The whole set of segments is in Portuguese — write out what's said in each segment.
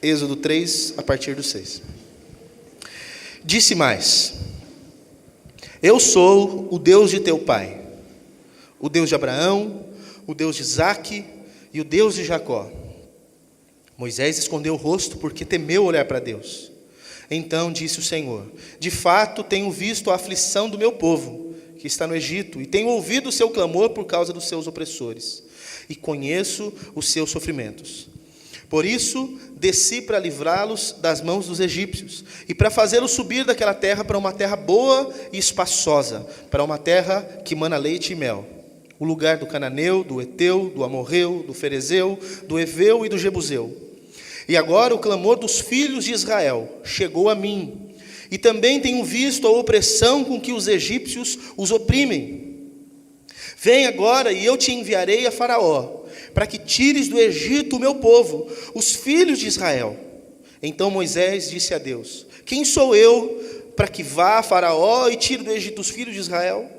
Êxodo 3, a partir do 6. Disse mais: eu sou o Deus de teu pai, o Deus de Abraão, o Deus de Isaque e o Deus de Jacó. Moisés escondeu o rosto porque temeu olhar para Deus. Então disse o Senhor: de fato tenho visto a aflição do meu povo, que está no Egito, e tenho ouvido o seu clamor por causa dos seus opressores, e conheço os seus sofrimentos. Por isso desci para livrá-los das mãos dos egípcios, e para fazê-los subir daquela terra para uma terra boa e espaçosa, para uma terra que mana leite e mel, o lugar do cananeu, do eteu, do amorreu, do ferezeu, do eveu e do jebuseu. E agora o clamor dos filhos de Israel chegou a mim, e também tenho visto a opressão com que os egípcios os oprimem. Vem agora e eu te enviarei a Faraó, para que tires do Egito o meu povo, os filhos de Israel. Então Moisés disse a Deus: quem sou eu para que vá a Faraó e tire do Egito os filhos de Israel?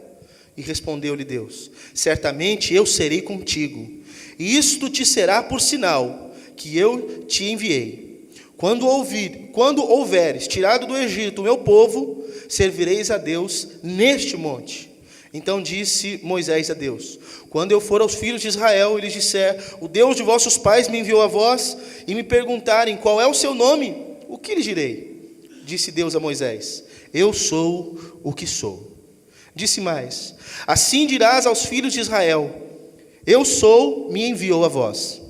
E respondeu-lhe Deus: certamente eu serei contigo, e isto te será por sinal que eu te enviei. Quando houveres tirado do Egito o meu povo, servireis a Deus neste monte. Então disse Moisés a Deus: quando eu for aos filhos de Israel e lhes disser: o Deus de vossos pais me enviou a vós, e me perguntarem qual é o seu nome, o que lhes direi? Disse Deus a Moisés: eu sou o que sou. Disse mais: assim dirás aos filhos de Israel: eu sou, me enviou a vós.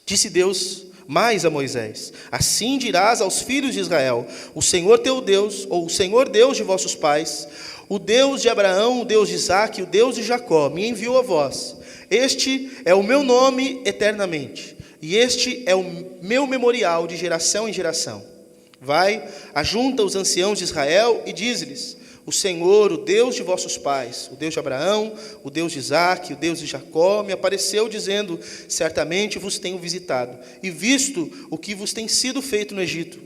Disse Deus mais a Moisés: assim dirás aos filhos de Israel: o Senhor teu Deus, ou o Senhor Deus de vossos pais, o Deus de Abraão, o Deus de Isaque, o Deus de Jacó, me enviou a vós. Este é o meu nome eternamente, e este é o meu memorial de geração em geração. Vai, ajunta os anciãos de Israel e diz-lhes: o Senhor, o Deus de vossos pais, o Deus de Abraão, o Deus de Isaque, o Deus de Jacó, me apareceu dizendo: certamente vos tenho visitado, e visto o que vos tem sido feito no Egito.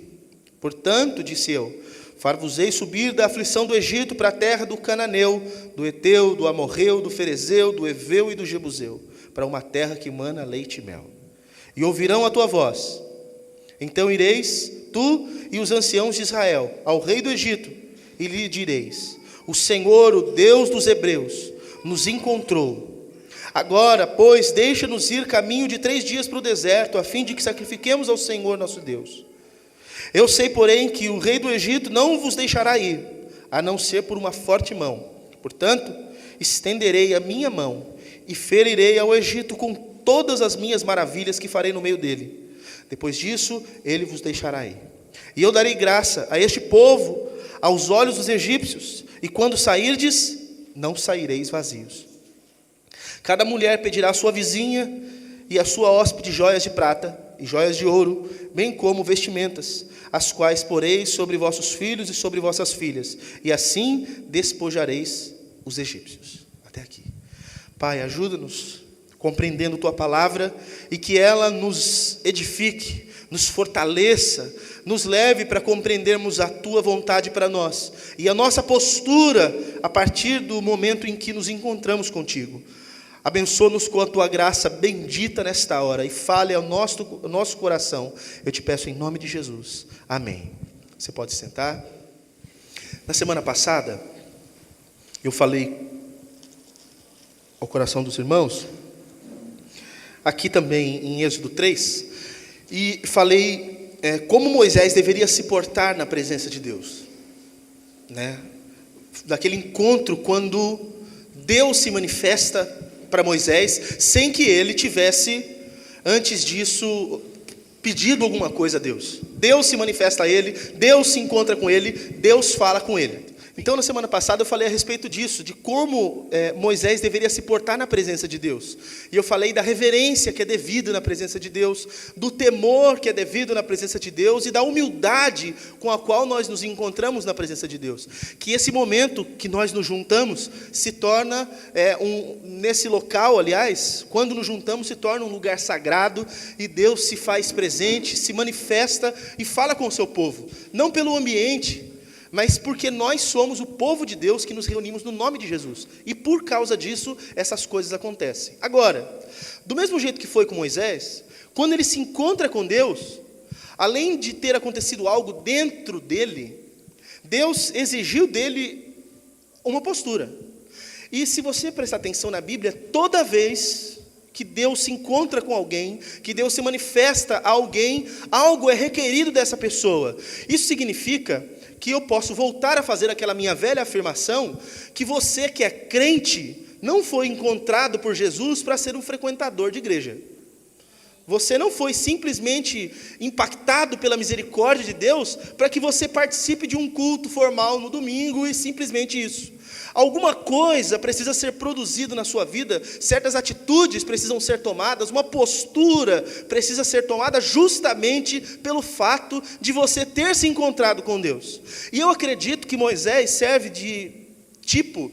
Portanto, disse eu, far-vos-ei subir da aflição do Egito para a terra do cananeu, do eteu, do amorreu, do ferezeu, do eveu e do jebuseu, para uma terra que mana leite e mel. E ouvirão a tua voz. Então ireis, tu e os anciãos de Israel, ao rei do Egito, e lhe direis: o Senhor, o Deus dos hebreus, nos encontrou. Agora, pois, deixa-nos ir caminho de 3 dias para o deserto, a fim de que sacrifiquemos ao Senhor nosso Deus. Eu sei, porém, que o rei do Egito não vos deixará ir, a não ser por uma forte mão. Portanto, estenderei a minha mão e ferirei ao Egito com todas as minhas maravilhas que farei no meio dele. Depois disso, ele vos deixará ir. E eu darei graça a este povo aos olhos dos egípcios, e quando sairdes, não saireis vazios. Cada mulher pedirá à sua vizinha e à sua hóspede joias de prata e joias de ouro, bem como vestimentas, as quais poreis sobre vossos filhos e sobre vossas filhas, e assim despojareis os egípcios. Até aqui. Pai, ajuda-nos compreendendo tua palavra, e que ela nos edifique, nos fortaleça, nos leve para compreendermos a tua vontade para nós, e a nossa postura a partir do momento em que nos encontramos contigo. Abençoa-nos com a tua graça bendita nesta hora, e fale ao nosso coração. Eu te peço em nome de Jesus. Amém. Você pode sentar. Na semana passada, eu falei ao coração dos irmãos, aqui também em Êxodo 3, e falei como Moisés deveria se portar na presença de Deus, né? Daquele encontro quando Deus se manifesta para Moisés, sem que ele tivesse, antes disso, pedido alguma coisa a Deus. Deus se manifesta a ele, Deus se encontra com ele, Deus fala com ele. Então, na semana passada eu falei a respeito disso, de como Moisés deveria se portar na presença de Deus. E eu falei da reverência que é devida na presença de Deus, do temor que é devido na presença de Deus e da humildade com a qual nós nos encontramos na presença de Deus. Que esse momento que nós nos juntamos se torna, nesse local, aliás, quando nos juntamos, se torna um lugar sagrado, e Deus se faz presente, se manifesta e fala com o seu povo. Não pelo ambiente, mas porque nós somos o povo de Deus que nos reunimos no nome de Jesus. E por causa disso, essas coisas acontecem. Agora, do mesmo jeito que foi com Moisés, quando ele se encontra com Deus, além de ter acontecido algo dentro dele, Deus exigiu dele uma postura. E se você prestar atenção na Bíblia, toda vez que Deus se encontra com alguém, que Deus se manifesta a alguém, algo é requerido dessa pessoa. Isso significa que eu posso voltar a fazer aquela minha velha afirmação, que você que é crente, não foi encontrado por Jesus para ser um frequentador de igreja. Você não foi simplesmente impactado pela misericórdia de Deus para que você participe de um culto formal no domingo e simplesmente isso. Alguma coisa precisa ser produzida na sua vida, certas atitudes precisam ser tomadas, uma postura precisa ser tomada justamente pelo fato de você ter se encontrado com Deus. E eu acredito que Moisés serve de tipo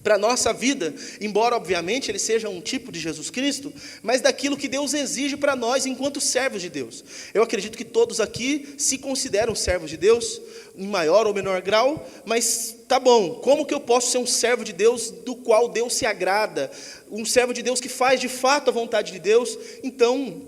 para a nossa vida, embora obviamente ele seja um tipo de Jesus Cristo, mas daquilo que Deus exige para nós enquanto servos de Deus. Eu acredito que todos aqui se consideram servos de Deus, em maior ou menor grau, mas tá bom, como que eu posso ser um servo de Deus do qual Deus se agrada, um servo de Deus que faz de fato a vontade de Deus? Então,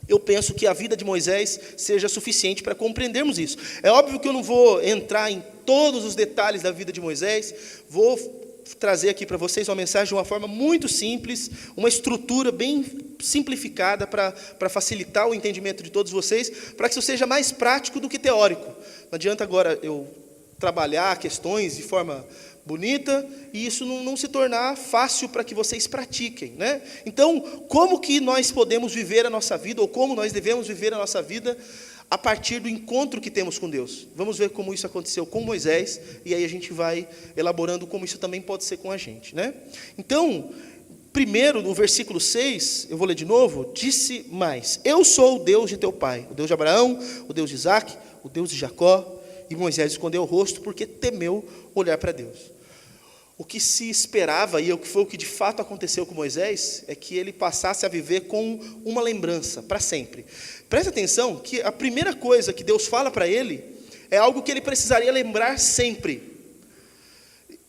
eu penso que a vida de Moisés seja suficiente para compreendermos isso. É óbvio que eu não vou entrar em todos os detalhes da vida de Moisés, vou trazer aqui para vocês uma mensagem de uma forma muito simples, uma estrutura bem simplificada para facilitar o entendimento de todos vocês, para que isso seja mais prático do que teórico. Não adianta agora eu trabalhar questões de forma bonita e isso não se tornar fácil para que vocês pratiquem, né? Então, como que nós podemos viver a nossa vida, ou como nós devemos viver a nossa vida a partir do encontro que temos com Deus? Vamos ver como isso aconteceu com Moisés, e aí a gente vai elaborando como isso também pode ser com a gente, né? Então, primeiro, no versículo 6, eu vou ler de novo, disse mais: eu sou o Deus de teu pai, o Deus de Abraão, o Deus de Isaque, o Deus de Jacó. E Moisés escondeu o rosto porque temeu olhar para Deus. O que se esperava, e o que foi o que de fato aconteceu com Moisés, é que ele passasse a viver com uma lembrança, para sempre. Preste atenção que a primeira coisa que Deus fala para ele, é algo que ele precisaria lembrar sempre.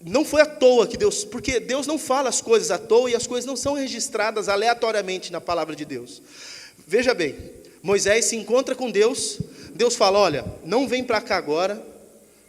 Não foi à toa que Deus, porque Deus não fala as coisas à toa, e as coisas não são registradas aleatoriamente na palavra de Deus. Veja bem, Moisés se encontra com Deus, Deus fala: olha, não vem para cá agora,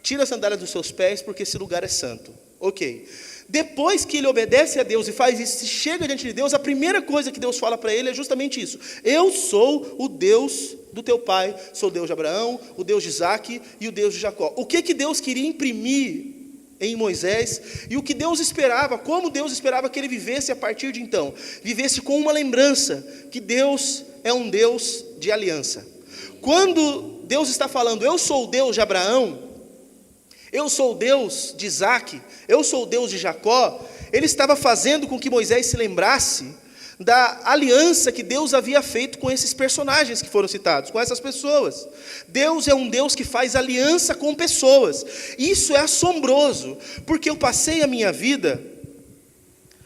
tira a sandália dos seus pés, porque esse lugar é santo. Ok. Depois que ele obedece a Deus e faz isso, chega diante de Deus, a primeira coisa que Deus fala para ele é justamente isso: eu sou o Deus do teu pai, sou o Deus de Abraão, o Deus de Isaque e o Deus de Jacó. O que Deus queria imprimir em Moisés, e o que Deus esperava, como Deus esperava que ele vivesse a partir de então? Vivesse com uma lembrança, que Deus é um Deus de aliança. Quando Deus está falando, eu sou o Deus de Abraão, eu sou o Deus de Isaque, eu sou o Deus de Jacó, ele estava fazendo com que Moisés se lembrasse da aliança que Deus havia feito com esses personagens que foram citados, com essas pessoas. Deus é um Deus que faz aliança com pessoas. Isso é assombroso, porque eu passei a minha vida,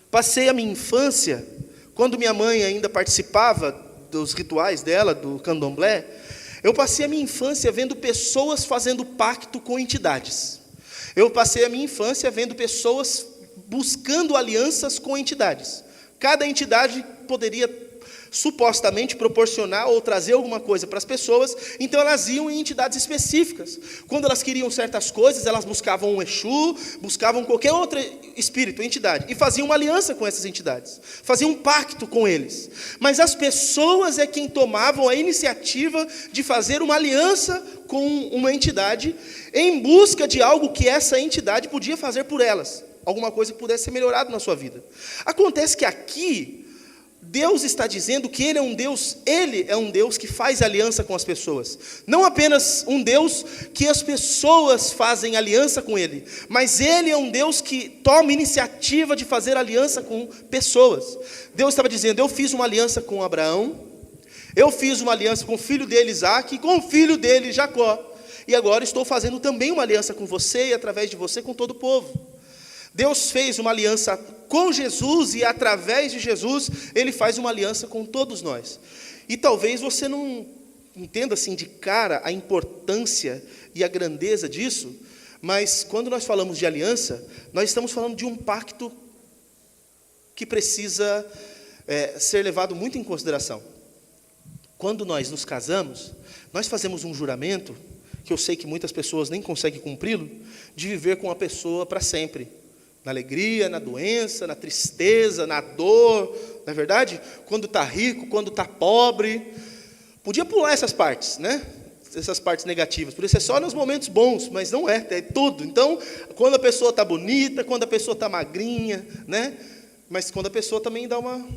passei a minha infância, quando minha mãe ainda participava dos rituais dela, do candomblé, eu passei a minha infância vendo pessoas fazendo pacto com entidades. Eu passei a minha infância vendo pessoas buscando alianças com entidades. Cada entidade poderia supostamente proporcionar ou trazer alguma coisa para as pessoas, então elas iam em entidades específicas. Quando elas queriam certas coisas, elas buscavam um Exu, buscavam qualquer outro espírito, entidade, e faziam uma aliança com essas entidades, faziam um pacto com eles. Mas as pessoas é quem tomavam a iniciativa de fazer uma aliança com uma entidade, em busca de algo que essa entidade podia fazer por elas, alguma coisa que pudesse ser melhorada na sua vida. Acontece que aqui, Deus está dizendo que Ele é um Deus que faz aliança com as pessoas. Não apenas um Deus que as pessoas fazem aliança com Ele, mas Ele é um Deus que toma iniciativa de fazer aliança com pessoas. Deus estava dizendo: eu fiz uma aliança com Abraão, eu fiz uma aliança com o filho dele, Isaque, e com o filho dele, Jacó. E agora estou fazendo também uma aliança com você e através de você com todo o povo. Deus fez uma aliança com Jesus e através de Jesus Ele faz uma aliança com todos nós. E talvez você não entenda assim de cara a importância e a grandeza disso, mas quando nós falamos de aliança, nós estamos falando de um pacto que precisa ser levado muito em consideração. Quando nós nos casamos, nós fazemos um juramento, que eu sei que muitas pessoas nem conseguem cumpri-lo, de viver com a pessoa para sempre. Na alegria, na doença, na tristeza, na dor, não é verdade? Quando está rico, quando está pobre. Podia pular essas partes, né? Essas partes negativas. Por isso é só nos momentos bons, mas não é tudo. Então, quando a pessoa está bonita, quando a pessoa está magrinha, né? Mas quando a pessoa também dá uma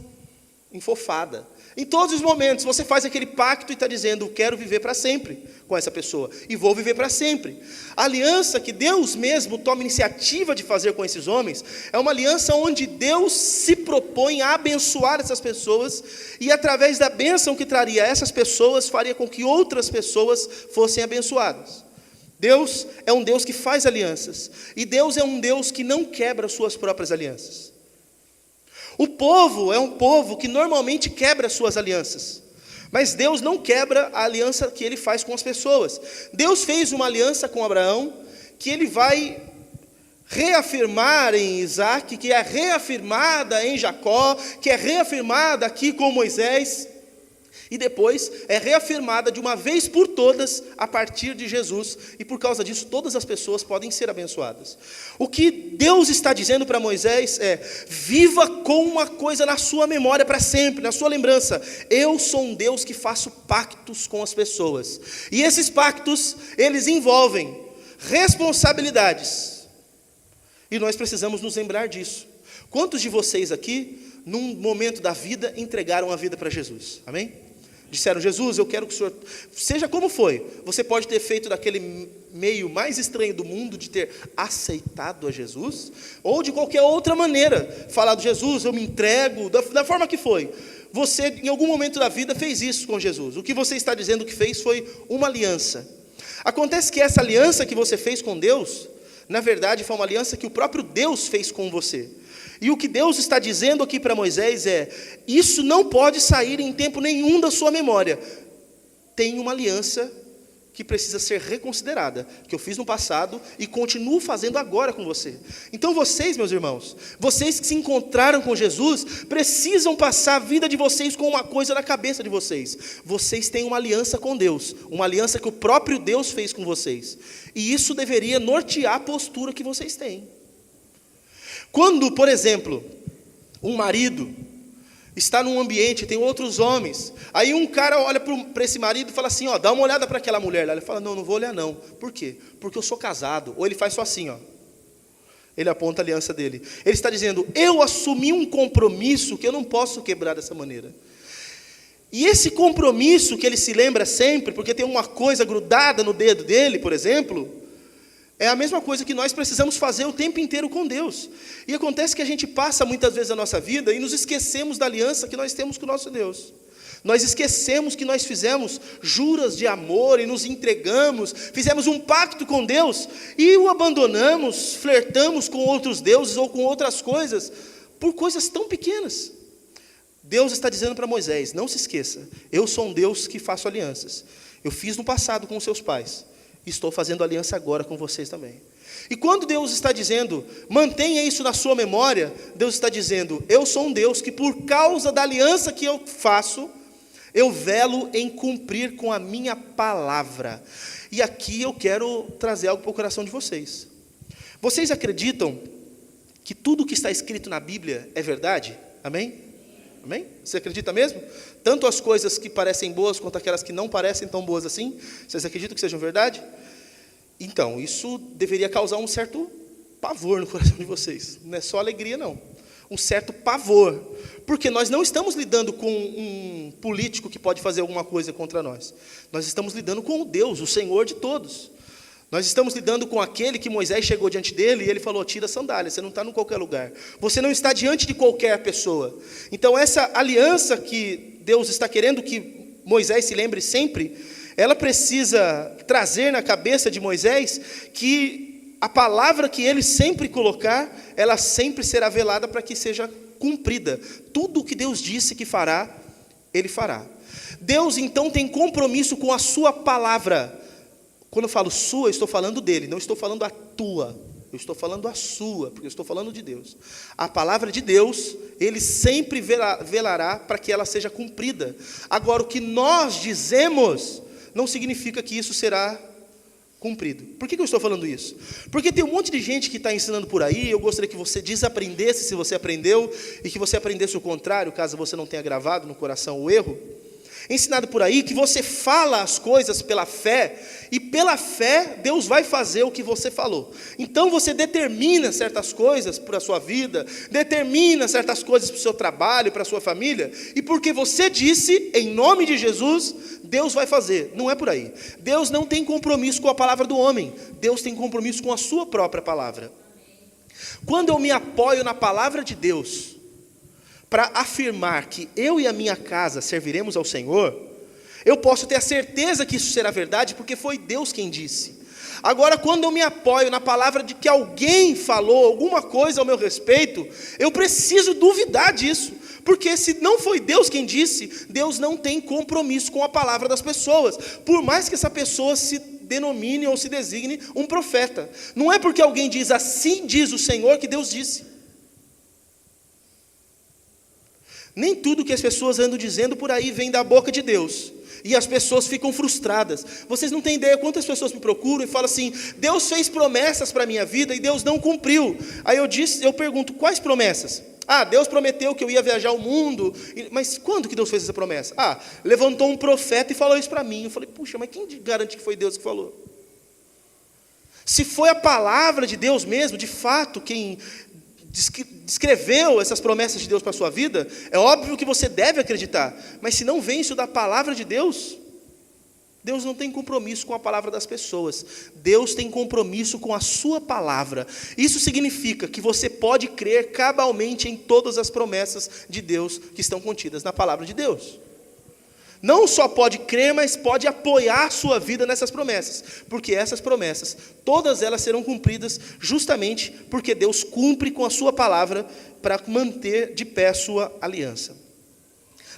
enfofada. Em todos os momentos, você faz aquele pacto e está dizendo, quero viver para sempre com essa pessoa, e vou viver para sempre. A aliança que Deus mesmo toma iniciativa de fazer com esses homens, é uma aliança onde Deus se propõe a abençoar essas pessoas, e através da bênção que traria a essas pessoas, faria com que outras pessoas fossem abençoadas. Deus é um Deus que faz alianças, e Deus é um Deus que não quebra suas próprias alianças. O povo é um povo que normalmente quebra suas alianças, mas Deus não quebra a aliança que Ele faz com as pessoas. Deus fez uma aliança com Abraão, que Ele vai reafirmar em Isaac, que é reafirmada em Jacó, que é reafirmada aqui com Moisés, e depois é reafirmada de uma vez por todas a partir de Jesus, e por causa disso todas as pessoas podem ser abençoadas. O que Deus está dizendo para Moisés é: viva com uma coisa na sua memória para sempre, na sua lembrança. Eu sou um Deus que faço pactos com as pessoas, e esses pactos, eles envolvem responsabilidades, e nós precisamos nos lembrar disso. Quantos de vocês aqui, num momento da vida, entregaram a vida para Jesus? Amém? Disseram, Jesus, eu quero que o Senhor, seja como foi, você pode ter feito daquele meio mais estranho do mundo, de ter aceitado a Jesus, ou de qualquer outra maneira, falado, Jesus, eu me entrego, da forma que foi. Você, em algum momento da vida, fez isso com Jesus. O que você está dizendo que fez foi uma aliança. Acontece que essa aliança que você fez com Deus, na verdade, foi uma aliança que o próprio Deus fez com você. E o que Deus está dizendo aqui para Moisés é: isso não pode sair em tempo nenhum da sua memória. Tem uma aliança que precisa ser reconsiderada, que eu fiz no passado e continuo fazendo agora com você. Então vocês, meus irmãos, vocês que se encontraram com Jesus, precisam passar a vida de vocês com uma coisa na cabeça de vocês. Vocês têm uma aliança com Deus, uma aliança que o próprio Deus fez com vocês. E isso deveria nortear a postura que vocês têm. Quando, por exemplo, um marido está num ambiente, tem outros homens, aí um cara olha para esse marido e fala assim, ó, dá uma olhada para aquela mulher lá. Ele fala, não vou olhar não. Por quê? Porque eu sou casado. Ou ele faz só assim, ó. Ele aponta a aliança dele. Ele está dizendo, eu assumi um compromisso que eu não posso quebrar dessa maneira. E esse compromisso que ele se lembra sempre, porque tem uma coisa grudada no dedo dele, por exemplo, é a mesma coisa que nós precisamos fazer o tempo inteiro com Deus. E acontece que a gente passa muitas vezes a nossa vida e nos esquecemos da aliança que nós temos com o nosso Deus. Nós esquecemos que nós fizemos juras de amor e nos entregamos, fizemos um pacto com Deus e o abandonamos, flertamos com outros deuses ou com outras coisas, por coisas tão pequenas. Deus está dizendo para Moisés, não se esqueça, eu sou um Deus que faço alianças. Eu fiz no passado com os seus pais. Estou fazendo aliança agora com vocês também. E quando Deus está dizendo, mantenha isso na sua memória, Deus está dizendo, eu sou um Deus que por causa da aliança que eu faço, eu velo em cumprir com a minha palavra. E aqui eu quero trazer algo para o coração de vocês. Vocês acreditam que tudo que está escrito na Bíblia é verdade? Amém? Amém? Você acredita mesmo? Tanto as coisas que parecem boas, quanto aquelas que não parecem tão boas assim? Vocês acreditam que sejam verdade? Então, isso deveria causar um certo pavor no coração de vocês. Não é só alegria, não. Um certo pavor. Porque nós não estamos lidando com um político que pode fazer alguma coisa contra nós. Nós estamos lidando com o Deus, o Senhor de todos. Nós estamos lidando com aquele que Moisés chegou diante dele e ele falou, tira a sandália, você não está em qualquer lugar. Você não está diante de qualquer pessoa. Então essa aliança que Deus está querendo que Moisés se lembre sempre, ela precisa trazer na cabeça de Moisés que a palavra que ele sempre colocar, ela sempre será velada para que seja cumprida. Tudo o que Deus disse que fará, ele fará. Deus então tem compromisso com a sua palavra. Quando eu falo sua, eu estou falando dele, não estou falando a tua. eu estou falando a sua, porque eu estou falando de Deus. A palavra de Deus, Ele sempre velará para que ela seja cumprida. Agora, o que nós dizemos, não significa que isso será cumprido. Por que eu estou falando isso? Porque tem um monte de gente que está ensinando por aí, eu gostaria que você desaprendesse se você aprendeu, e que você aprendesse o contrário, caso você não tenha gravado no coração o erro. Ensinado por aí que você fala as coisas pela fé, e pela fé Deus vai fazer o que você falou. Então você determina certas coisas para a sua vida, determina certas coisas para o seu trabalho, para a sua família, e porque você disse, em nome de Jesus, Deus vai fazer. Não é por aí. Deus não tem compromisso com a palavra do homem, Deus tem compromisso com a sua própria palavra. Quando eu me apoio na palavra de Deus, para afirmar que eu e a minha casa serviremos ao Senhor, eu posso ter a certeza que isso será verdade, porque foi Deus quem disse. Agora, quando eu me apoio na palavra de que alguém falou alguma coisa ao meu respeito, eu preciso duvidar disso, porque se não foi Deus quem disse, Deus não tem compromisso com a palavra das pessoas, por mais que essa pessoa se denomine ou se designe um profeta. Não é porque alguém diz assim diz o Senhor que Deus disse. Nem tudo que as pessoas andam dizendo por aí vem da boca de Deus. E as pessoas ficam frustradas. Vocês não têm ideia quantas pessoas me procuram e falam assim: Deus fez promessas para a minha vida e Deus não cumpriu. Aí eu pergunto, quais promessas? Deus prometeu que eu ia viajar o mundo. Mas quando que Deus fez essa promessa? Levantou um profeta e falou isso para mim. Eu falei, puxa, mas quem garante que foi Deus que falou? Se foi a palavra de Deus mesmo, de fato, quem descreveu essas promessas de Deus para a sua vida, é óbvio que você deve acreditar, mas se não vem isso da palavra de Deus, Deus não tem compromisso com a palavra das pessoas, Deus tem compromisso com a sua palavra. Isso significa que você pode crer cabalmente em todas as promessas de Deus que estão contidas na palavra de Deus. Não só pode crer, mas pode apoiar a sua vida nessas promessas, porque essas promessas, todas elas serão cumpridas justamente porque Deus cumpre com a sua palavra para manter de pé a sua aliança.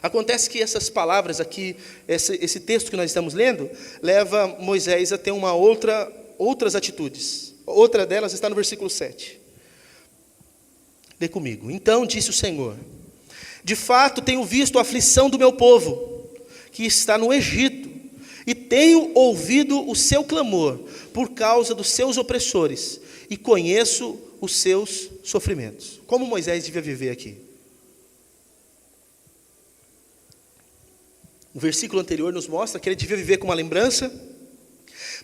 Acontece que essas palavras aqui, esse texto que nós estamos lendo, leva Moisés a ter outras atitudes. Outra delas está no versículo 7. Lê comigo. Então disse o Senhor: de fato tenho visto a aflição do meu povo, que está no Egito, e tenho ouvido o seu clamor por causa dos seus opressores, e conheço os seus sofrimentos. Como Moisés devia viver aqui? O versículo anterior nos mostra que ele devia viver com uma lembrança,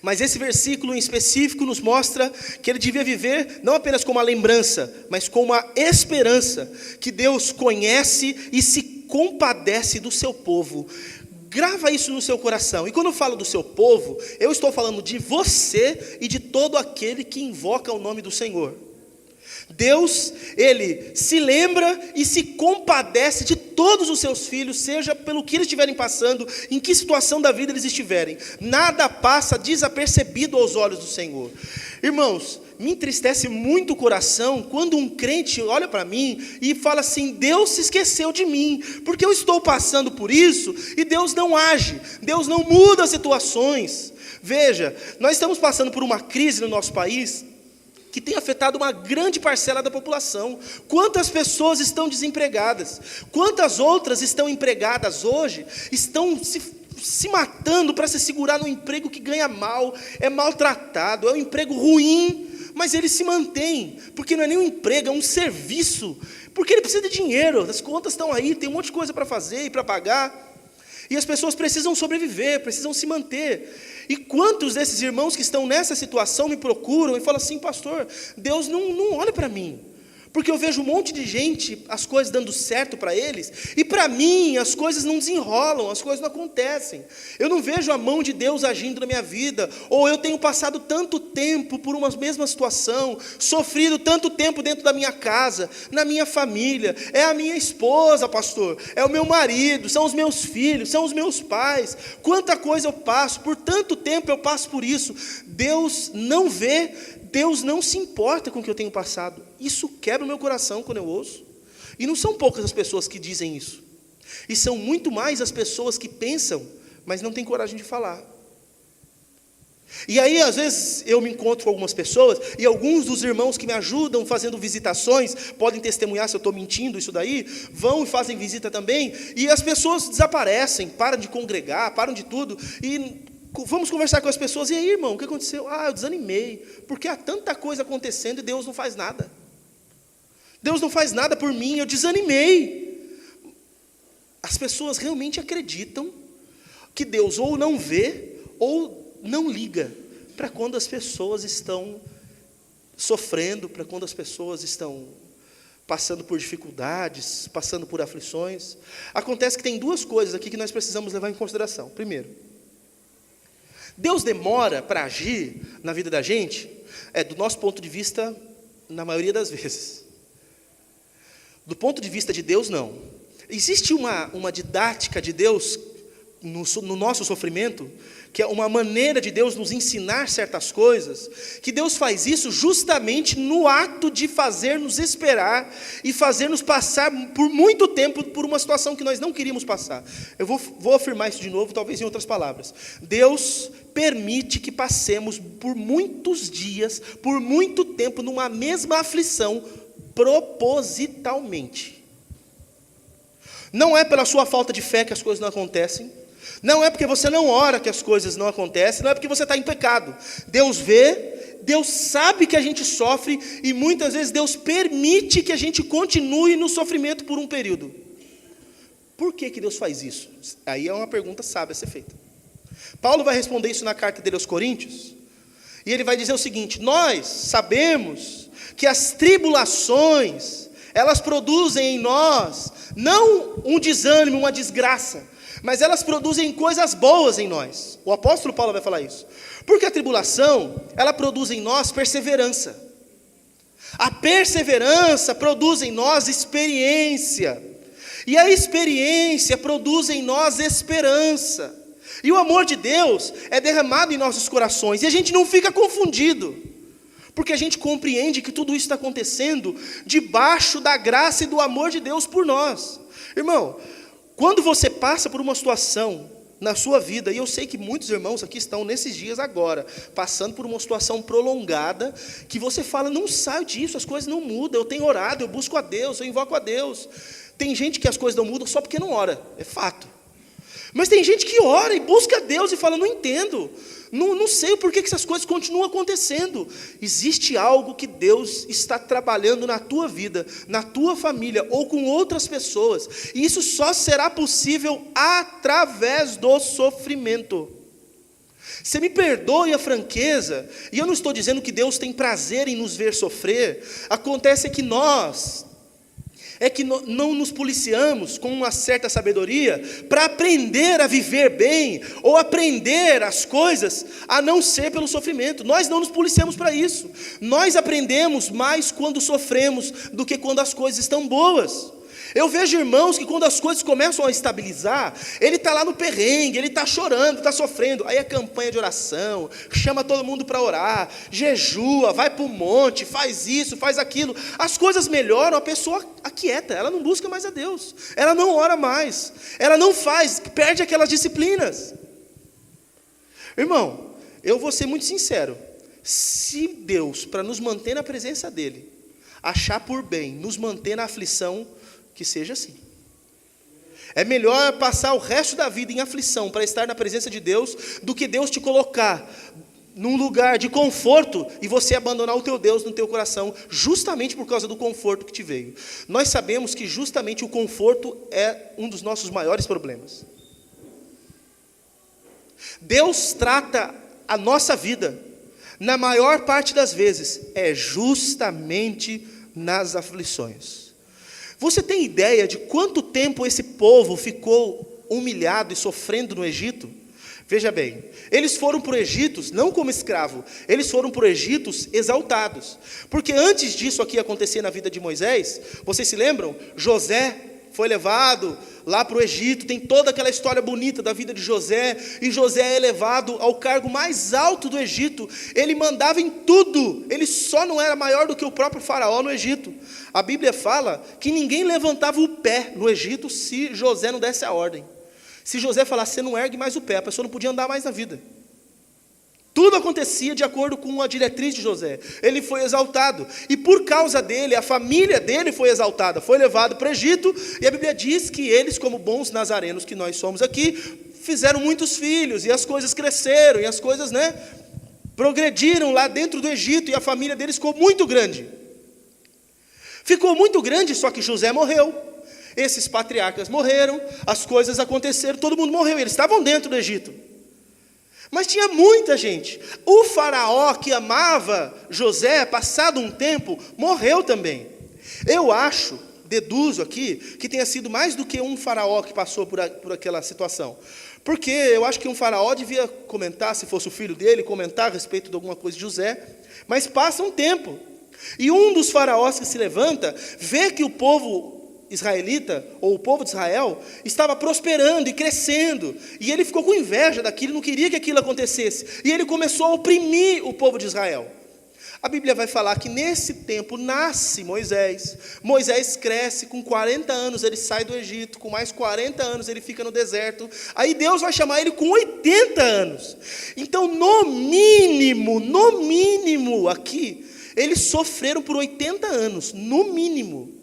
mas esse versículo em específico nos mostra que ele devia viver não apenas com uma lembrança, mas com uma esperança, que Deus conhece e se compadece do seu povo. Grava isso no seu coração. E quando eu falo do seu povo, eu estou falando de você e de todo aquele que invoca o nome do Senhor. Deus, Ele se lembra e se compadece de todos os seus filhos, seja pelo que eles estiverem passando, em que situação da vida eles estiverem. Nada passa desapercebido aos olhos do Senhor. Irmãos, me entristece muito o coração quando um crente olha para mim e fala assim: Deus se esqueceu de mim, porque eu estou passando por isso e Deus não age, Deus não muda as situações. Veja, nós estamos passando por uma crise no nosso país que tem afetado uma grande parcela da população. Quantas pessoas estão desempregadas? Quantas outras estão empregadas hoje, estão se matando para se segurar num emprego que ganha mal, é maltratado, é um emprego ruim, mas ele se mantém, porque não é nem um emprego, é um serviço, porque ele precisa de dinheiro, as contas estão aí, tem um monte de coisa para fazer e para pagar, e as pessoas precisam sobreviver, precisam se manter. E quantos desses irmãos que estão nessa situação me procuram e falam assim: pastor, Deus não olha para mim, porque eu vejo um monte de gente, as coisas dando certo para eles, e para mim as coisas não desenrolam, as coisas não acontecem. Eu não vejo a mão de Deus agindo na minha vida, ou eu tenho passado tanto tempo por uma mesma situação, sofrido tanto tempo dentro da minha casa, na minha família, é a minha esposa, pastor, é o meu marido, são os meus filhos, são os meus pais, quanta coisa eu passo, por tanto tempo eu passo por isso. Deus não vê, Deus não se importa com o que eu tenho passado. Isso quebra o meu coração quando eu ouço. E não são poucas as pessoas que dizem isso. E são muito mais as pessoas que pensam, mas não têm coragem de falar. E aí, às vezes, eu me encontro com algumas pessoas, e alguns dos irmãos que me ajudam fazendo visitações, podem testemunhar se eu estou mentindo isso daí, vão e fazem visita também, e as pessoas desaparecem, param de congregar, param de tudo, e vamos conversar com as pessoas, e aí, irmão, o que aconteceu? Eu desanimei, porque há tanta coisa acontecendo e Deus não faz nada. Deus não faz nada por mim, eu desanimei. As pessoas realmente acreditam que Deus ou não vê, ou não liga para quando as pessoas estão sofrendo, para quando as pessoas estão passando por dificuldades, passando por aflições. Acontece que tem duas coisas aqui que nós precisamos levar em consideração. Primeiro, Deus demora para agir na vida da gente, do nosso ponto de vista, na maioria das vezes. Do ponto de vista de Deus, não. Existe uma didática de Deus no nosso sofrimento, que é uma maneira de Deus nos ensinar certas coisas, que Deus faz isso justamente no ato de fazer-nos esperar e fazer-nos passar por muito tempo por uma situação que nós não queríamos passar. Eu vou afirmar isso de novo, talvez em outras palavras. Deus permite que passemos por muitos dias, por muito tempo, numa mesma aflição, propositalmente. Não é pela sua falta de fé que as coisas não acontecem, não é porque você não ora que as coisas não acontecem, não é porque você está em pecado. Deus vê, Deus sabe que a gente sofre, e muitas vezes Deus permite que a gente continue no sofrimento por um período. Por que Deus faz isso? Aí é uma pergunta sábia a ser feita. Paulo vai responder isso na carta dele aos Coríntios, e ele vai dizer o seguinte: nós sabemos que as tribulações, elas produzem em nós, não um desânimo, uma desgraça, mas elas produzem coisas boas em nós. O apóstolo Paulo vai falar isso. Porque a tribulação, ela produz em nós perseverança. A perseverança produz em nós experiência. E a experiência produz em nós esperança. E o amor de Deus é derramado em nossos corações. E a gente não fica confundido, porque a gente compreende que tudo isso está acontecendo debaixo da graça e do amor de Deus por nós. Irmão, quando você passa por uma situação na sua vida, e eu sei que muitos irmãos aqui estão nesses dias agora, passando por uma situação prolongada, que você fala: não saio disso, as coisas não mudam, eu tenho orado, eu busco a Deus, eu invoco a Deus. Tem gente que as coisas não mudam só porque não ora, é fato. Mas tem gente que ora e busca a Deus e fala: não entendo, não sei por que essas coisas continuam acontecendo. Existe algo que Deus está trabalhando na tua vida, na tua família, ou com outras pessoas, e isso só será possível através do sofrimento. Você me perdoe a franqueza, e eu não estou dizendo que Deus tem prazer em nos ver sofrer. Acontece que nós não nos policiamos com uma certa sabedoria para aprender a viver bem, ou aprender as coisas a não ser pelo sofrimento. Nós não nos policiamos para isso. Nós aprendemos mais quando sofremos do que quando as coisas estão boas. Eu vejo irmãos que quando as coisas começam a estabilizar, ele está lá no perrengue, ele está chorando, está sofrendo, aí é campanha de oração, chama todo mundo para orar, jejua, vai para o monte, faz isso, faz aquilo, as coisas melhoram, a pessoa aquieta, ela não busca mais a Deus, ela não ora mais, ela não faz, perde aquelas disciplinas. Irmão, eu vou ser muito sincero, se Deus, para nos manter na presença dEle, achar por bem nos manter na aflição, que seja assim. É melhor passar o resto da vida em aflição para estar na presença de Deus, do que Deus te colocar num lugar de conforto e você abandonar o teu Deus no teu coração, justamente por causa do conforto que te veio. Nós sabemos que justamente o conforto é um dos nossos maiores problemas. Deus trata a nossa vida, na maior parte das vezes, é justamente nas aflições. Você tem ideia de quanto tempo esse povo ficou humilhado e sofrendo no Egito? Veja bem, eles foram para o Egito, não como escravo, eles foram para o Egito exaltados. Porque antes disso aqui acontecer na vida de Moisés, vocês se lembram? José foi levado lá para o Egito, tem toda aquela história bonita da vida de José, e José é elevado ao cargo mais alto do Egito, ele mandava em tudo, ele só não era maior do que o próprio faraó no Egito. A Bíblia fala que ninguém levantava o pé no Egito se José não desse a ordem. Se José falasse: você não ergue mais o pé, a pessoa não podia andar mais na vida. Tudo acontecia de acordo com a diretriz de José. Ele foi exaltado. E por causa dele, a família dele foi exaltada. Foi levado para o Egito. E a Bíblia diz que eles, como bons nazarenos que nós somos aqui, fizeram muitos filhos. E as coisas cresceram. E as coisas, progrediram lá dentro do Egito. E a família deles ficou muito grande. Ficou muito grande, só que José morreu. Esses patriarcas morreram. As coisas aconteceram. Todo mundo morreu. Eles estavam dentro do Egito. Mas tinha muita gente. O faraó que amava José, passado um tempo, morreu também. Eu deduzo aqui, que tenha sido mais do que um faraó que passou por aquela situação. Porque eu acho que um faraó devia comentar, se fosse o filho dele, comentar a respeito de alguma coisa de José. Mas passa um tempo. E um dos faraós que se levanta, vê que o povo israelita, ou o povo de Israel, estava prosperando e crescendo, e ele ficou com inveja daquilo, não queria que aquilo acontecesse, e ele começou a oprimir o povo de Israel. A Bíblia vai falar que nesse tempo nasce Moisés. Moisés cresce, com 40 anos ele sai do Egito, com mais 40 anos ele fica no deserto, aí Deus vai chamar ele com 80 anos. Então, no mínimo aqui, eles sofreram por 80 anos, no mínimo.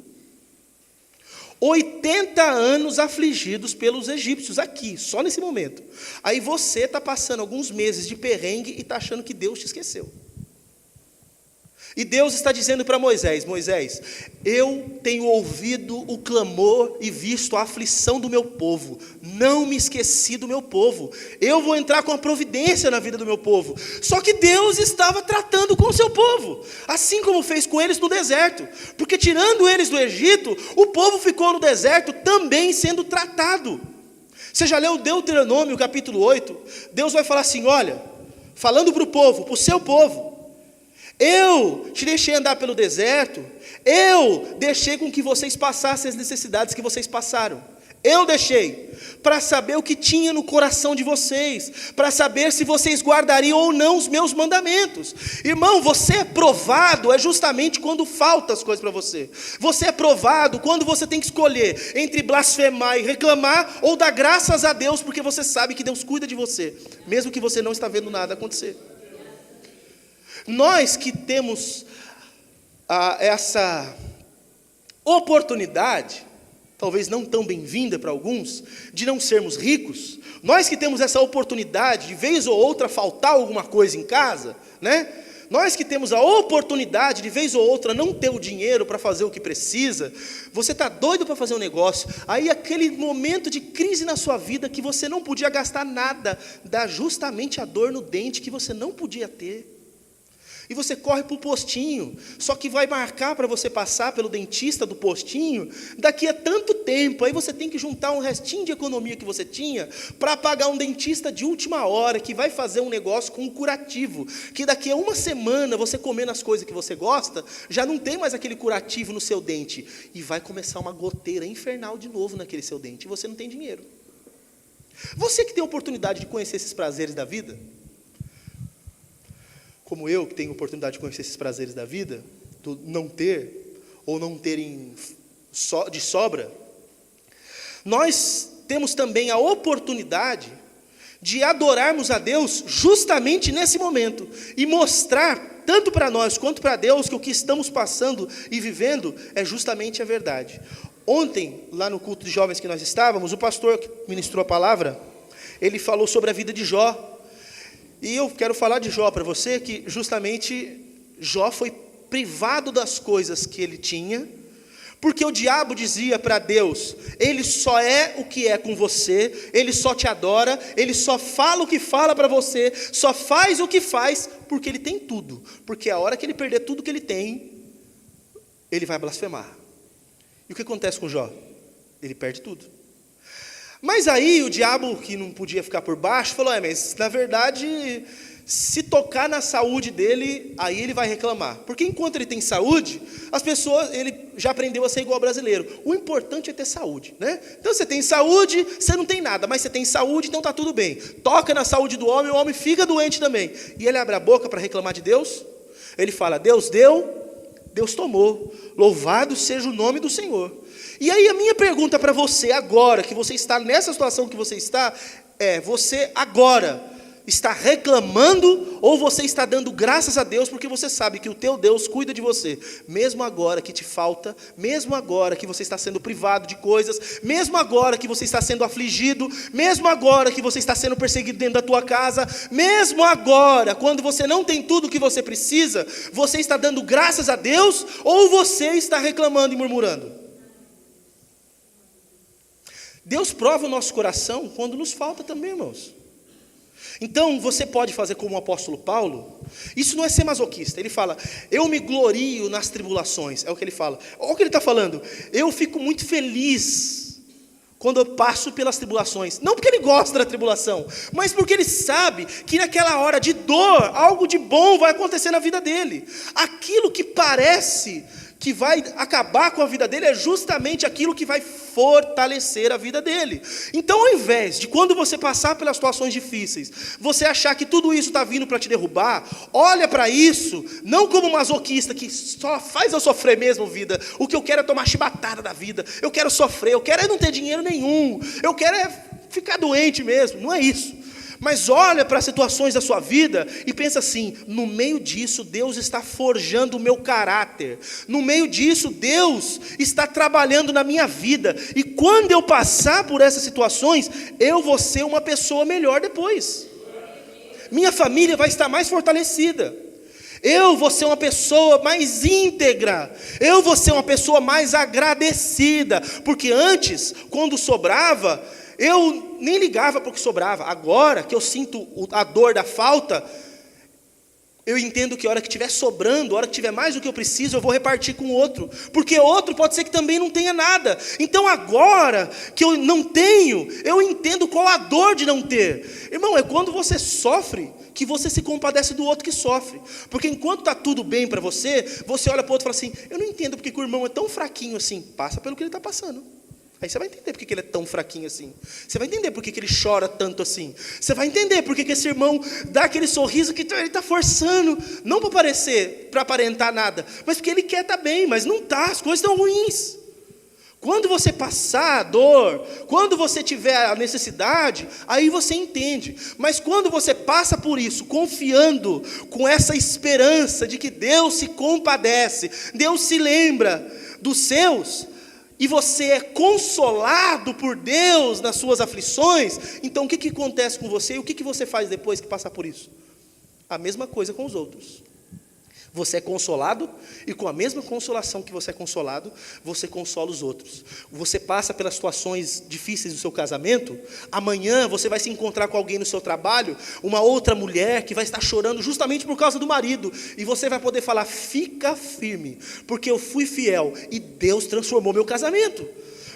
80 anos afligidos pelos egípcios, aqui, só nesse momento. Aí você está passando alguns meses de perrengue e está achando que Deus te esqueceu. E Deus está dizendo para Moisés: Moisés, eu tenho ouvido o clamor e visto a aflição do meu povo. Não me esqueci do meu povo. Eu vou entrar com a providência na vida do meu povo. Só que Deus estava tratando com o seu povo, assim como fez com eles no deserto. Porque tirando eles do Egito, o povo ficou no deserto também sendo tratado. Você já leu Deuteronômio capítulo 8? Deus vai falar assim, olha, falando para o povo, para o seu povo: eu te deixei andar pelo deserto, eu deixei com que vocês passassem as necessidades que vocês passaram. Eu deixei, para saber o que tinha no coração de vocês, para saber se vocês guardariam ou não os meus mandamentos. Irmão, você é provado justamente quando faltam as coisas para você. Você é provado quando você tem que escolher entre blasfemar e reclamar, ou dar graças a Deus, porque você sabe que Deus cuida de você, mesmo que você não está vendo nada acontecer. Nós que temos essa oportunidade, talvez não tão bem-vinda para alguns, de não sermos ricos, nós que temos essa oportunidade, de vez ou outra faltar alguma coisa em casa, nós que temos a oportunidade, de vez ou outra, não ter o dinheiro para fazer o que precisa, você está doido para fazer um negócio, aí aquele momento de crise na sua vida, que você não podia gastar nada, dá justamente a dor no dente que você não podia ter. E você corre para o postinho, só que vai marcar para você passar pelo dentista do postinho daqui a tanto tempo. Aí você tem que juntar um restinho de economia que você tinha para pagar um dentista de última hora, que vai fazer um negócio com um curativo, que daqui a uma semana, você comendo as coisas que você gosta, já não tem mais aquele curativo no seu dente, e vai começar uma goteira infernal de novo naquele seu dente, e você não tem dinheiro. Você que tem a oportunidade de conhecer esses prazeres da vida, como eu, que tenho a oportunidade de conhecer esses prazeres da vida, do não ter, ou não terem de sobra, nós temos também a oportunidade de adorarmos a Deus justamente nesse momento, e mostrar, tanto para nós quanto para Deus, que o que estamos passando e vivendo é justamente a verdade. Ontem, lá no culto de jovens que nós estávamos, o pastor que ministrou a palavra, ele falou sobre a vida de Jó. E eu quero falar de Jó para você, que justamente Jó foi privado das coisas que ele tinha, porque o diabo dizia para Deus: ele só é o que é com você, ele só te adora, ele só fala o que fala para você, só faz o que faz, porque ele tem tudo. Porque a hora que ele perder tudo que ele tem, ele vai blasfemar. E o que acontece com Jó? Ele perde tudo. Mas aí o diabo, que não podia ficar por baixo, falou: mas na verdade, se tocar na saúde dele, aí ele vai reclamar. Porque enquanto ele tem saúde, as pessoas, ele já aprendeu a ser igual ao brasileiro. O importante é ter saúde, Então você tem saúde, você não tem nada, mas você tem saúde, então está tudo bem. Toca na saúde do homem, o homem fica doente também. E ele abre a boca para reclamar de Deus. Ele fala: Deus deu, Deus tomou. Louvado seja o nome do Senhor. E aí a minha pergunta para você agora, que você está nessa situação que você está, é: você agora está reclamando, ou você está dando graças a Deus, porque você sabe que o teu Deus cuida de você, mesmo agora que te falta, mesmo agora que você está sendo privado de coisas, mesmo agora que você está sendo afligido, mesmo agora que você está sendo perseguido dentro da tua casa, mesmo agora, quando você não tem tudo o que você precisa, você está dando graças a Deus, ou você está reclamando e murmurando? Deus prova o nosso coração quando nos falta também, irmãos. Então, você pode fazer como o apóstolo Paulo. Isso não é ser masoquista. Ele fala, eu me glorio nas tribulações. É o que ele fala. Olha o que ele está falando. Eu fico muito feliz quando eu passo pelas tribulações. Não porque ele gosta da tribulação, mas porque ele sabe que naquela hora de dor, algo de bom vai acontecer na vida dele. Aquilo que parece que vai acabar com a vida dele é justamente aquilo que vai fortalecer a vida dele. Então, ao invés de quando você passar pelas situações difíceis, você achar que tudo isso está vindo para te derrubar, olha para isso, não como masoquista que só faz eu sofrer mesmo, vida. O que eu quero é tomar chibatada da vida, eu quero sofrer, eu quero é não ter dinheiro nenhum, eu quero é ficar doente mesmo. Não é isso. Mas olha para as situações da sua vida e pensa assim, no meio disso Deus está forjando o meu caráter, no meio disso Deus está trabalhando na minha vida, e quando eu passar por essas situações, eu vou ser uma pessoa melhor depois, minha família vai estar mais fortalecida, eu vou ser uma pessoa mais íntegra, eu vou ser uma pessoa mais agradecida, porque antes, quando sobrava, eu nem ligava para o que sobrava. Agora que eu sinto a dor da falta, eu entendo que a hora que estiver sobrando, a hora que tiver mais do que eu preciso, eu vou repartir com o outro, porque outro pode ser que também não tenha nada. Então agora que eu não tenho, eu entendo qual a dor de não ter. Irmão, é quando você sofre que você se compadece do outro que sofre, porque enquanto está tudo bem para você, você olha para o outro e fala assim, eu não entendo porque o irmão é tão fraquinho assim. Passa pelo que ele está passando. Aí você vai entender por que ele é tão fraquinho assim. Você vai entender por que ele chora tanto assim. Você vai entender por que esse irmão dá aquele sorriso que ele está forçando. Não para parecer, para aparentar nada, mas porque ele quer estar bem, mas não está, as coisas estão ruins. Quando você passar a dor, quando você tiver a necessidade, aí você entende. Mas quando você passa por isso, confiando, com essa esperança de que Deus se compadece, Deus se lembra dos seus, e você é consolado por Deus nas suas aflições, então o que acontece com você e o que você faz depois que passar por isso? A mesma coisa com os outros. Você é consolado, e com a mesma consolação que você é consolado, você consola os outros. Você passa pelas situações difíceis do seu casamento, amanhã você vai se encontrar com alguém no seu trabalho, uma outra mulher que vai estar chorando justamente por causa do marido, e você vai poder falar, fica firme, porque eu fui fiel, e Deus transformou meu casamento.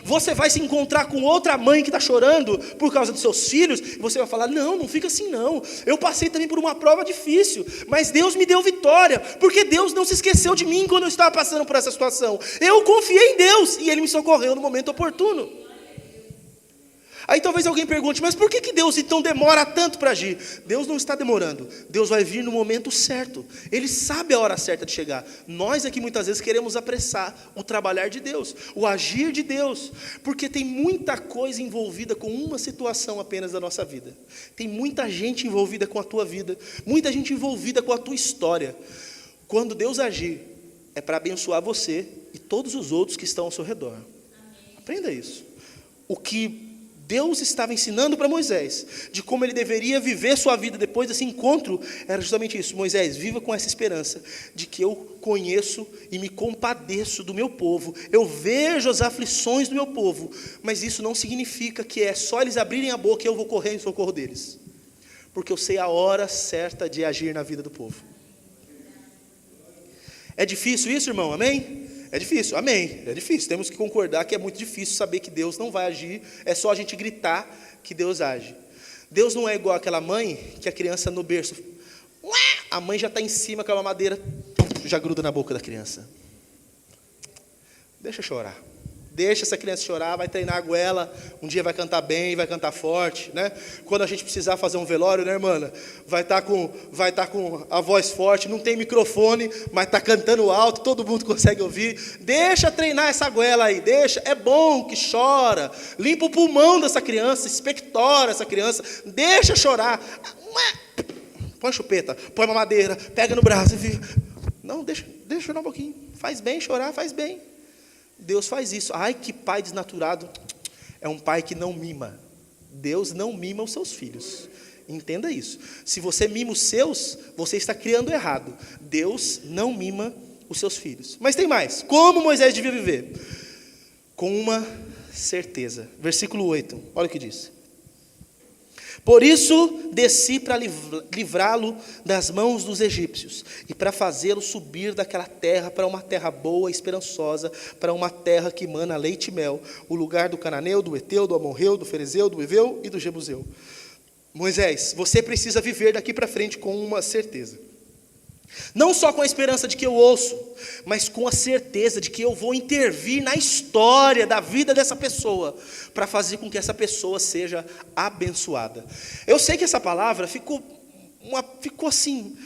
Você vai se encontrar com outra mãe que está chorando por causa dos seus filhos, e você vai falar, não fica assim não, eu passei também por uma prova difícil, mas Deus me deu vitória, porque Deus não se esqueceu de mim quando eu estava passando por essa situação, eu confiei em Deus, e Ele me socorreu no momento oportuno. Aí talvez alguém pergunte, mas por que Deus então demora tanto para agir? Deus não está demorando, Deus vai vir no momento certo, Ele sabe a hora certa de chegar. Nós aqui muitas vezes queremos apressar o trabalhar de Deus, o agir de Deus, porque tem muita coisa envolvida com uma situação apenas da nossa vida. Tem muita gente envolvida com a tua vida, muita gente envolvida com a tua história. Quando Deus agir, é para abençoar você e todos os outros que estão ao seu redor. Aprenda isso. O que Deus estava ensinando para Moisés, de como ele deveria viver sua vida depois desse encontro, era justamente isso. Moisés, viva com essa esperança, de que eu conheço e me compadeço do meu povo, eu vejo as aflições do meu povo, mas isso não significa que é só eles abrirem a boca e eu vou correr em socorro deles, porque eu sei a hora certa de agir na vida do povo. É difícil isso, irmão? Amém? É difícil, amém, é difícil, temos que concordar que é muito difícil saber que Deus não vai agir, é só a gente gritar que Deus age. Deus não é igual aquela mãe, que a criança no berço, a mãe já está em cima com a mamadeira, já gruda na boca da criança. Deixa chorar. Deixa essa criança chorar, vai treinar a goela, um dia vai cantar bem, vai cantar forte, né? Quando a gente precisar fazer um velório, né, irmã? Vai estar com a voz forte, não tem microfone, mas está cantando alto, todo mundo consegue ouvir. Deixa treinar essa goela aí, deixa. É bom que chora, limpa o pulmão dessa criança, expectora essa criança, deixa chorar. põe chupeta, põe uma madeira, pega no braço e fica. Não, deixa chorar um pouquinho. Faz bem chorar, faz bem. Deus faz isso. Ai, que pai desnaturado. É um pai que não mima. Deus não mima os seus filhos. Entenda isso. Se você mima os seus, você está criando errado. Deus não mima os seus filhos. Mas tem mais. Como Moisés devia viver? Com uma certeza. Versículo 8. Olha o que diz. Por isso desci para livrá-lo das mãos dos egípcios e para fazê-lo subir daquela terra para uma terra boa e esperançosa, para uma terra que mana leite e mel, o lugar do cananeu, do eteu, do amorreu, do ferezeu, do heveu e do jebuseu. Moisés, você precisa viver daqui para frente com uma certeza. Não só com a esperança de que eu ouço, mas com a certeza de que eu vou intervir na história da vida dessa pessoa, para fazer com que essa pessoa seja abençoada. Eu sei que essa palavra ficou assim,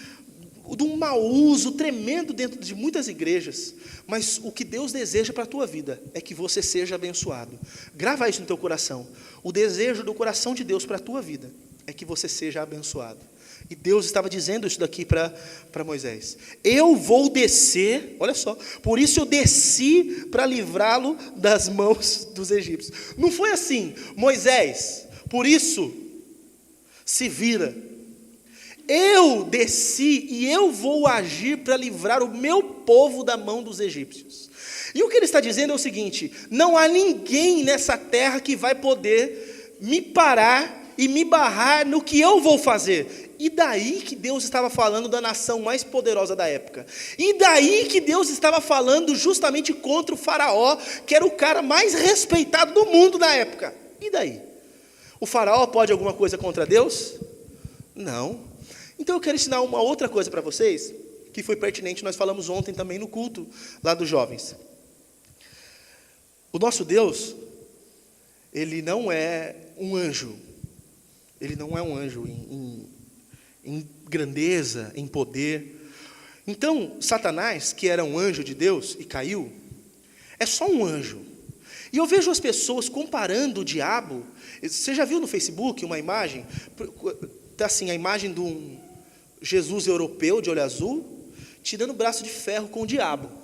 de um mau uso tremendo dentro de muitas igrejas, mas o que Deus deseja para a tua vida é que você seja abençoado. Grava isso no teu coração. O desejo do coração de Deus para a tua vida é que você seja abençoado. E Deus estava dizendo isso daqui para Moisés. Eu vou descer, olha só, por isso eu desci para livrá-lo das mãos dos egípcios. Não foi assim, Moisés, por isso se vira. Eu desci e eu vou agir para livrar o meu povo da mão dos egípcios. E o que ele está dizendo é o seguinte: não há ninguém nessa terra que vai poder me parar e me barrar no que eu vou fazer. E daí que Deus estava falando da nação mais poderosa da época. E daí que Deus estava falando justamente contra o faraó, que era o cara mais respeitado do mundo na época. E daí? O faraó pode alguma coisa contra Deus? Não. Então eu quero ensinar uma outra coisa para vocês, que foi pertinente, nós falamos ontem também no culto lá dos jovens. O nosso Deus, ele não é um anjo. Ele não é um anjo em grandeza, em poder. Então, Satanás, que era um anjo de Deus e caiu, é só um anjo. E eu vejo as pessoas comparando o diabo. Você já viu no Facebook uma imagem? Está assim, a imagem de um Jesus europeu de olho azul, tirando o braço de ferro com o diabo.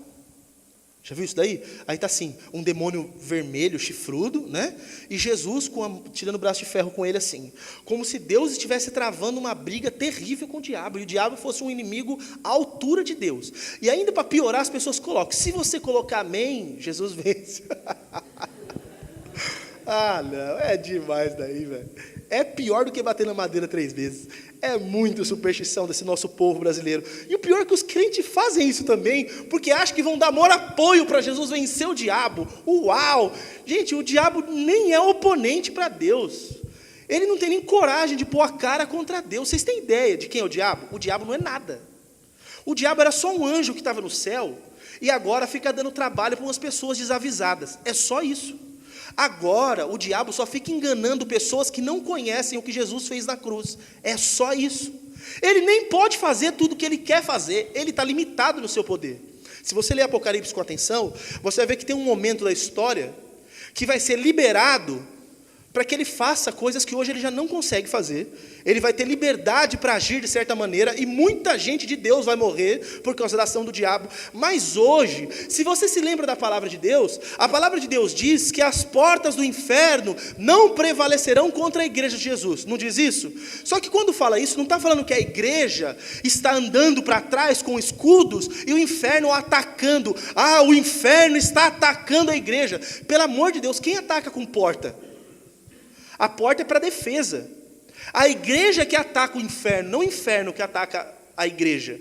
Já viu isso daí? Aí está assim, um demônio vermelho, chifrudo, né? E Jesus tirando o braço de ferro com ele assim. Como se Deus estivesse travando uma briga terrível com o diabo. E o diabo fosse um inimigo à altura de Deus. E ainda para piorar, as pessoas colocam. Se você colocar amém, Jesus vence. Ah, não, é demais daí, velho. É pior do que bater na madeira 3 vezes. É muita superstição desse nosso povo brasileiro. E o pior é que os crentes fazem isso também, porque acham que vão dar maior apoio para Jesus vencer o diabo. Uau! Gente, o diabo nem é oponente para Deus. Ele não tem nem coragem de pôr a cara contra Deus. Vocês têm ideia de quem é o diabo? O diabo não é nada. O diabo era só um anjo que estava no céu, e agora fica dando trabalho para umas pessoas desavisadas. É só isso. Agora, o diabo só fica enganando pessoas que não conhecem o que Jesus fez na cruz. É só isso. Ele nem pode fazer tudo o que ele quer fazer. Ele está limitado no seu poder. Se você ler Apocalipse com atenção, você vai ver que tem um momento da história que vai ser liberado para que ele faça coisas que hoje ele já não consegue fazer. Ele vai ter liberdade para agir de certa maneira, e muita gente de Deus vai morrer por causa da ação do diabo. Mas hoje, se você se lembra da palavra de Deus, a palavra de Deus diz que as portas do inferno não prevalecerão contra a igreja de Jesus. Não diz isso? Só que quando fala isso, não está falando que a igreja está andando para trás com escudos e o inferno atacando. Ah, o inferno está atacando a igreja. Pelo amor de Deus, quem ataca com porta? A porta é para defesa. A igreja que ataca o inferno, não o inferno que ataca a igreja.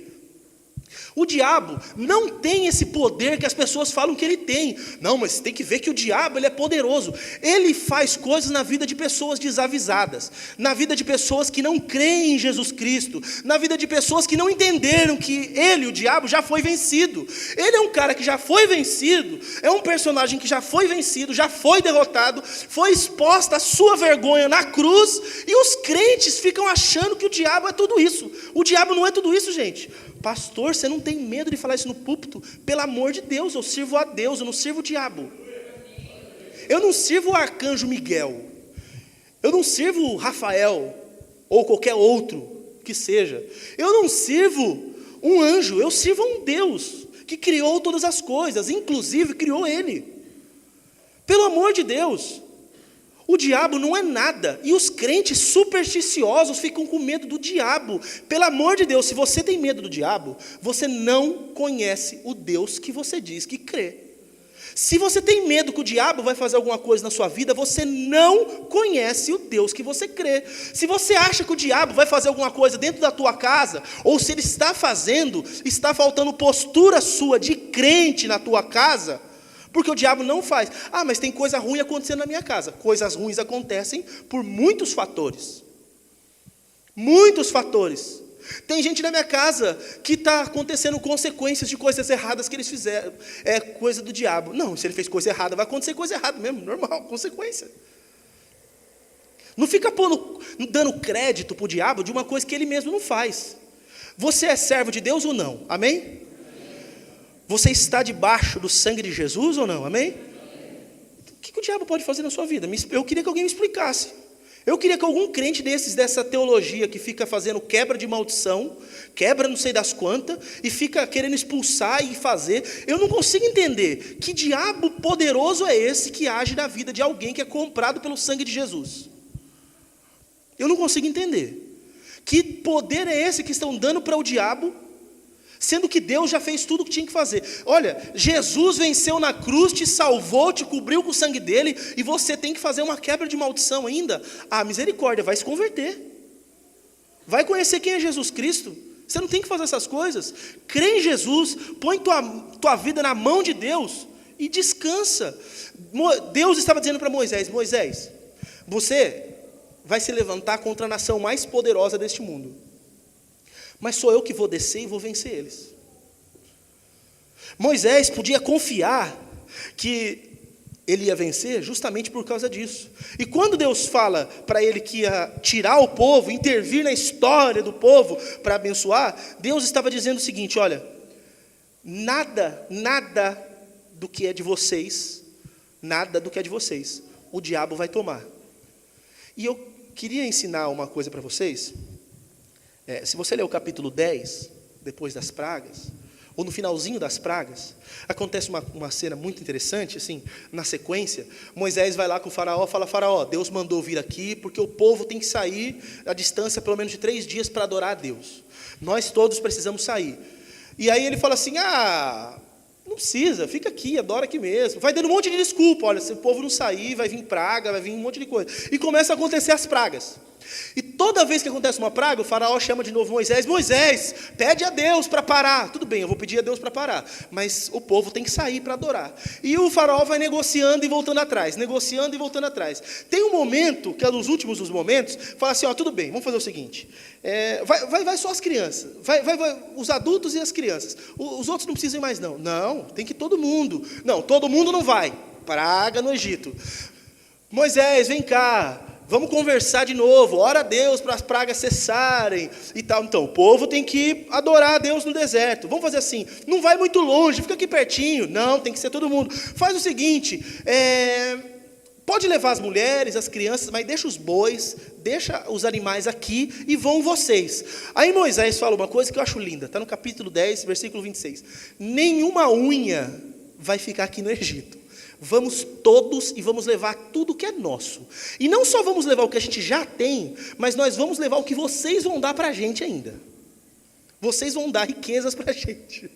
O diabo não tem esse poder que as pessoas falam que ele tem. Não, mas tem que ver que o diabo ele é poderoso. Ele faz coisas na vida de pessoas desavisadas, na vida de pessoas que não creem em Jesus Cristo, na vida de pessoas que não entenderam que ele, o diabo, já foi vencido. Ele é um cara que já foi vencido, é um personagem que já foi vencido, já foi derrotado, foi exposta a sua vergonha na cruz, e os crentes ficam achando que o diabo é tudo isso. O diabo não é tudo isso, gente. Pastor, você não tem medo de falar isso no púlpito? Pelo amor de Deus, eu sirvo a Deus, eu não sirvo o diabo. Eu não sirvo o arcanjo Miguel. Eu não sirvo o Rafael ou qualquer outro que seja. Eu não sirvo um anjo, eu sirvo a um Deus que criou todas as coisas, inclusive criou ele. Pelo amor de Deus, o diabo não é nada, e os crentes supersticiosos ficam com medo do diabo. Pelo amor de Deus, se você tem medo do diabo, você não conhece o Deus que você diz que crê. Se você tem medo que o diabo vai fazer alguma coisa na sua vida, você não conhece o Deus que você crê. Se você acha que o diabo vai fazer alguma coisa dentro da tua casa, ou se ele está fazendo, está faltando postura sua de crente na tua casa, porque o diabo não faz. Ah, mas tem coisa ruim acontecendo na minha casa. Coisas ruins acontecem por muitos fatores. Muitos fatores. Tem gente na minha casa que está acontecendo consequências de coisas erradas que eles fizeram. É coisa do diabo. Não, se ele fez coisa errada, vai acontecer coisa errada mesmo, normal, consequência. Não fica dando crédito para o diabo de uma coisa que ele mesmo não faz. Você é servo de Deus ou não? Amém? Você está debaixo do sangue de Jesus ou não? Amém? O que o diabo pode fazer na sua vida? Eu queria que alguém me explicasse. Eu queria que algum crente dessa teologia que fica fazendo quebra de maldição, quebra não sei das quantas, e fica querendo expulsar e fazer, eu não consigo entender que diabo poderoso é esse que age na vida de alguém que é comprado pelo sangue de Jesus. Eu não consigo entender. Que poder é esse que estão dando para o diabo, sendo que Deus já fez tudo o que tinha que fazer? Olha, Jesus venceu na cruz, te salvou, te cobriu com o sangue dele, e você tem que fazer uma quebra de maldição ainda? Ah, misericórdia, vai se converter. Vai conhecer quem é Jesus Cristo. Você não tem que fazer essas coisas. Crê em Jesus, põe tua vida na mão de Deus e descansa. Deus estava dizendo para Moisés: Moisés, você vai se levantar contra a nação mais poderosa deste mundo. Mas sou eu que vou descer e vou vencer eles. Moisés podia confiar que ele ia vencer justamente por causa disso. E quando Deus fala para ele que ia tirar o povo, intervir na história do povo para abençoar, Deus estava dizendo o seguinte: olha, nada do que é de vocês, o diabo vai tomar. E eu queria ensinar uma coisa para vocês. Se você ler o capítulo 10, depois das pragas, ou no finalzinho das pragas, acontece uma cena muito interessante, assim, na sequência. Moisés vai lá com o faraó, fala: faraó, Deus mandou vir aqui, porque o povo tem que sair a distância pelo menos de 3 dias para adorar a Deus. Nós todos precisamos sair. E aí ele fala assim: não precisa, fica aqui, adora aqui mesmo. Vai dando um monte de desculpa: olha, se o povo não sair, vai vir praga, vai vir um monte de coisa. E começa a acontecer as pragas. E toda vez que acontece uma praga, o faraó chama de novo Moisés: Moisés, pede a Deus para parar. Tudo bem, eu vou pedir a Deus para parar, mas o povo tem que sair para adorar. E o faraó vai negociando e voltando atrás, negociando e voltando atrás. Tem um momento, que é dos últimos dos momentos, fala assim: tudo bem, vamos fazer o seguinte, vai só as crianças, vai os adultos e as crianças, os outros não precisam ir mais não. Não, tem que ir todo mundo. Não, todo mundo não vai, praga no Egito. Moisés, vem cá, vamos conversar de novo, ora a Deus para as pragas cessarem e tal. Então, o povo tem que adorar a Deus no deserto. Vamos fazer assim, não vai muito longe, fica aqui pertinho. Não, tem que ser todo mundo. Faz o seguinte, pode levar as mulheres, as crianças, mas deixa os bois, deixa os animais aqui e vão vocês. Aí Moisés fala uma coisa que eu acho linda, está no capítulo 10, versículo 26. Nenhuma unha vai ficar aqui no Egito. Vamos todos e vamos levar tudo que é nosso. E não só vamos levar o que a gente já tem, mas nós vamos levar o que vocês vão dar para a gente ainda. Vocês vão dar riquezas para a gente.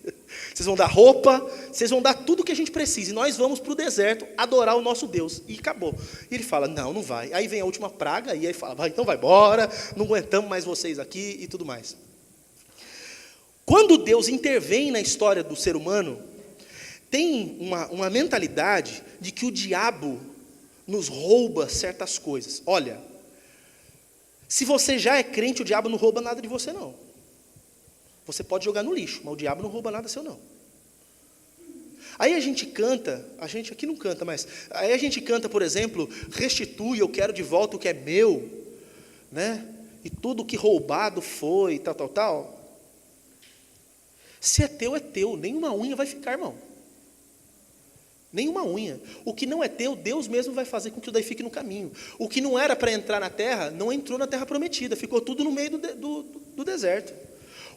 Vocês vão dar roupa, vocês vão dar tudo que a gente precisa. E nós vamos para o deserto adorar o nosso Deus. E acabou. E ele fala: não vai. Aí vem a última praga e aí fala: então vai embora, não aguentamos mais vocês aqui e tudo mais. Quando Deus intervém na história do ser humano, tem uma mentalidade de que o diabo nos rouba certas coisas. Olha, se você já é crente, o diabo não rouba nada de você, não. Você pode jogar no lixo, mas o diabo não rouba nada seu, não. Aí a gente canta, a gente aqui não canta, mas aí a gente canta, por exemplo, restitui, eu quero de volta o que é meu, né? E tudo que roubado foi, tal. Se é teu, nenhuma unha vai ficar, irmão. Nenhuma unha. O que não é teu, Deus mesmo vai fazer com que o daí fique no caminho. O que não era para entrar na terra, não entrou na terra prometida, ficou tudo no meio do do deserto.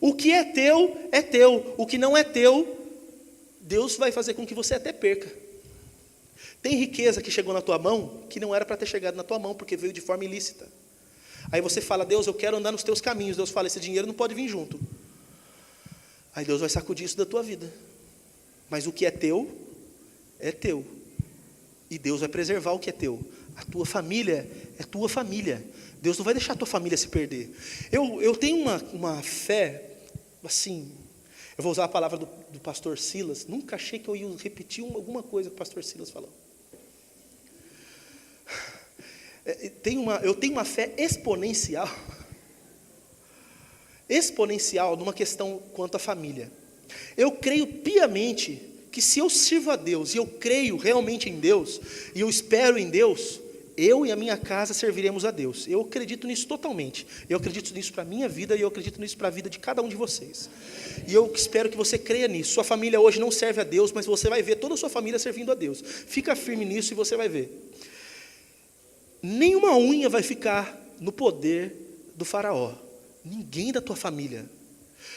O que é teu. O que não é teu, Deus vai fazer com que você até perca. Tem riqueza que chegou na tua mão, que não era para ter chegado na tua mão, porque veio de forma ilícita. Aí você fala, Deus, eu quero andar nos teus caminhos. Deus fala, esse dinheiro não pode vir junto. Aí Deus vai sacudir isso da tua vida. Mas o que é teu, é teu. E Deus vai preservar o que é teu. A tua família é tua família. Deus não vai deixar a tua família se perder. Eu tenho uma fé, assim, eu vou usar a palavra do pastor Silas. Nunca achei que eu ia repetir alguma coisa que o pastor Silas falou. Eu tenho uma fé exponencial. Exponencial numa questão quanto à família. Eu creio piamente que se eu sirvo a Deus, e eu creio realmente em Deus, e eu espero em Deus, eu e a minha casa serviremos a Deus. Eu acredito nisso totalmente. Eu acredito nisso para a minha vida, e eu acredito nisso para a vida de cada um de vocês. E eu espero que você creia nisso. Sua família hoje não serve a Deus, mas você vai ver toda a sua família servindo a Deus. Fica firme nisso e você vai ver. Nenhuma unha vai ficar no poder do faraó. Ninguém da tua família.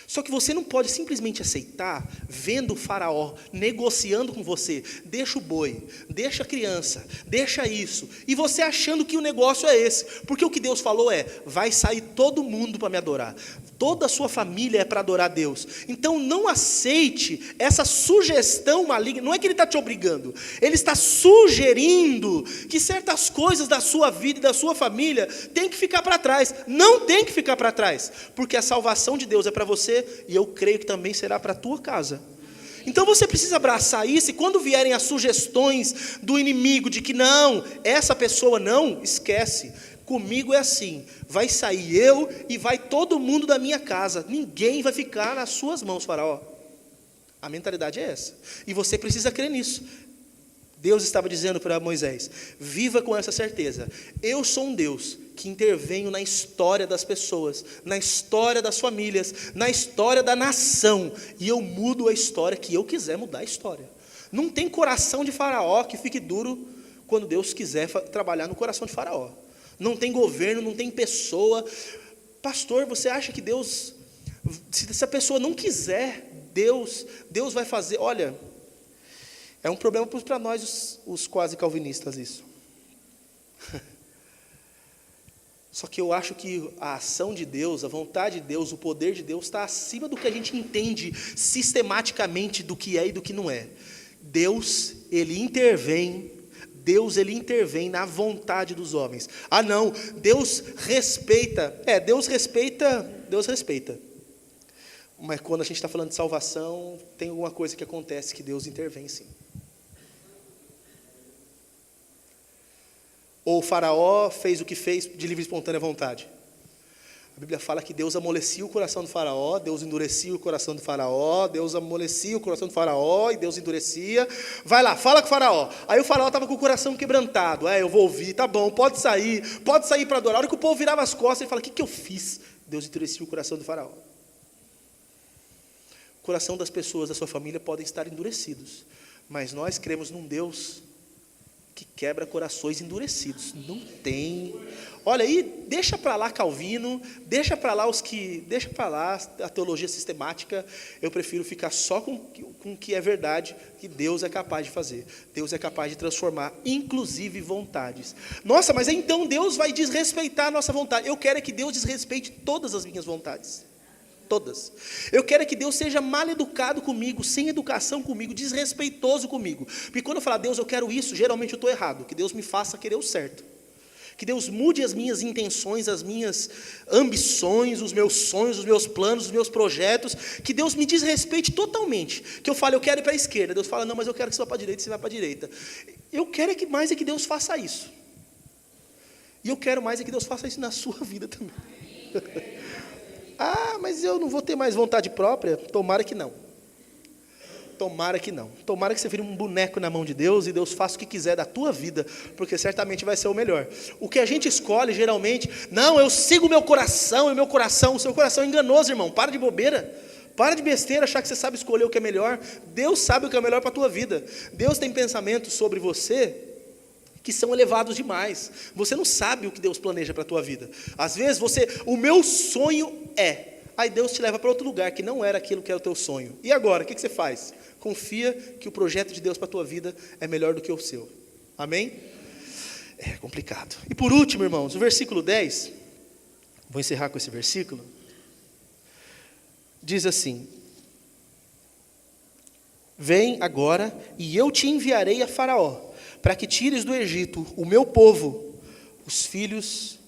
Só que você não pode simplesmente aceitar, vendo o faraó negociando com você, deixa o boi, deixa a criança, deixa isso, e você achando que o negócio é esse, porque o que Deus falou é, vai sair todo mundo para me adorar, toda a sua família é para adorar a Deus. Então não aceite essa sugestão maligna. Não é que Ele está te obrigando, Ele está sugerindo que certas coisas da sua vida e da sua família tem que ficar para trás. Não tem que ficar para trás, porque a salvação de Deus é para você, e eu creio que também será para a tua casa. Então você precisa abraçar isso, e quando vierem as sugestões do inimigo de que não, essa pessoa não, esquece. Comigo é assim, vai sair eu e vai todo mundo da minha casa, ninguém vai ficar nas suas mãos, faraó. A mentalidade é essa, e você precisa crer nisso. Deus estava dizendo para Moisés, viva com essa certeza, eu sou um Deus que intervenho na história das pessoas, na história das famílias, na história da nação, e eu mudo a história que eu quiser mudar a história. Não tem coração de faraó que fique duro quando Deus quiser trabalhar no coração de faraó. Não tem governo, não tem pessoa. Pastor, você acha que Deus, se a pessoa não quiser, Deus vai fazer? Olha, é um problema para nós, os quase calvinistas, isso. Só que eu acho que a ação de Deus, a vontade de Deus, o poder de Deus está acima do que a gente entende sistematicamente do que é e do que não é. Deus, Ele intervém na vontade dos homens. Ah não, Deus respeita. Deus respeita. Mas quando a gente está falando de salvação, tem alguma coisa que acontece que Deus intervém sim. Ou o faraó fez o que fez de livre e espontânea vontade? A Bíblia fala que Deus amolecia o coração do faraó, Deus endurecia o coração do faraó, Deus amolecia o coração do faraó e Deus endurecia. Vai lá, fala com o faraó. Aí o faraó estava com o coração quebrantado. Eu vou ouvir, tá bom, pode sair para adorar. A hora que o povo virava as costas, ele fala, o que eu fiz? Deus endurecia o coração do faraó. O coração das pessoas da sua família podem estar endurecidos, mas nós cremos num Deus que quebra corações endurecidos. Não tem. Olha aí, deixa para lá Calvino, deixa para lá a teologia sistemática. Eu prefiro ficar só com o que é verdade, que Deus é capaz de fazer. Deus é capaz de transformar, inclusive vontades. Nossa, mas então Deus vai desrespeitar a nossa vontade. Eu quero é que Deus desrespeite todas as minhas vontades. Todas. Eu quero é que Deus seja mal educado comigo, sem educação comigo, desrespeitoso comigo. Porque quando eu falar, Deus, eu quero isso, geralmente eu estou errado. Que Deus me faça querer o certo. Que Deus mude as minhas intenções, as minhas ambições, os meus sonhos, os meus planos, os meus projetos. Que Deus me desrespeite totalmente. Que eu fale, eu quero ir para a esquerda. Deus fala, não, mas eu quero que você vá para a direita, você vai para a direita. Eu quero mais é que Deus faça isso. E eu quero mais é que Deus faça isso na sua vida também. Ah, mas eu não vou ter mais vontade própria? Tomara que não. Tomara que não. Tomara que você vire um boneco na mão de Deus e Deus faça o que quiser da tua vida, porque certamente vai ser o melhor. O que a gente escolhe geralmente, não, eu sigo o meu coração, o seu coração é enganoso, irmão, para de bobeira. Para de besteira, achar que você sabe escolher o que é melhor. Deus sabe o que é melhor para a tua vida. Deus tem pensamentos sobre você que são elevados demais. Você não sabe o que Deus planeja para a tua vida. Às vezes o meu sonho é, Aí Deus te leva para outro lugar que não era aquilo que era o teu sonho. E agora, o que você faz? Confia que o projeto de Deus para a tua vida é melhor do que o seu. Amém? É complicado. E por último, irmãos, o versículo 10, vou encerrar com esse versículo, diz assim: vem agora e eu te enviarei a Faraó, para que tires do Egito o meu povo, os filhos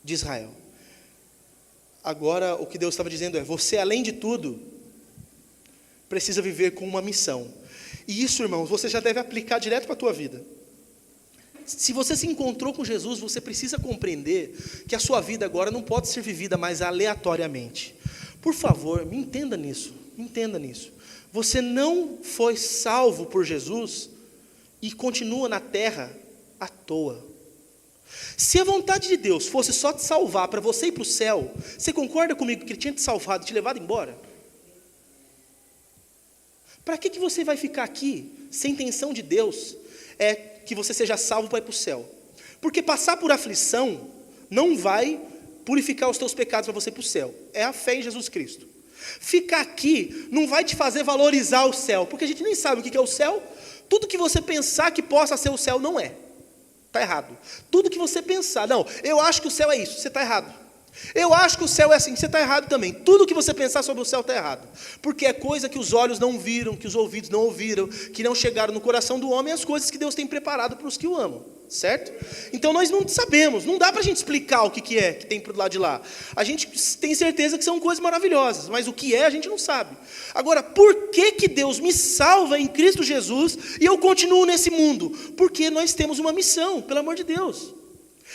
de Israel. Agora o que Deus estava dizendo é, você além de tudo, precisa viver com uma missão. E isso, irmãos, você já deve aplicar direto para a tua vida. Se você se encontrou com Jesus, você precisa compreender que a sua vida agora não pode ser vivida mais aleatoriamente. Por favor, me entenda nisso, Você não foi salvo por Jesus e continua na terra à toa. Se a vontade de Deus fosse só te salvar para você ir para o céu, você concorda comigo que Ele tinha te salvado e te levado embora? Para que você vai ficar aqui, se a intenção de Deus é que você seja salvo para ir para o céu? Porque passar por aflição não vai purificar os teus pecados para você ir para o céu. É a fé em Jesus Cristo. Ficar aqui não vai te fazer valorizar o céu, porque a gente nem sabe o que é o céu. Tudo que você pensar que possa ser o céu não é. Está errado. Tudo que você pensar, não, eu acho que o céu é isso, você está errado. Eu acho que o céu é assim, você está errado também. Tudo que você pensar sobre o céu está errado. Porque é coisa que os olhos não viram, que os ouvidos não ouviram, que não chegaram no coração do homem, as coisas que Deus tem preparado para os que o amam. Certo? Então nós não sabemos, não dá para a gente explicar o que é que tem para o lado de lá. A gente tem certeza que são coisas maravilhosas, mas o que é a gente não sabe. Agora, por que Deus me salva em Cristo Jesus e eu continuo nesse mundo? Porque nós temos uma missão, pelo amor de Deus.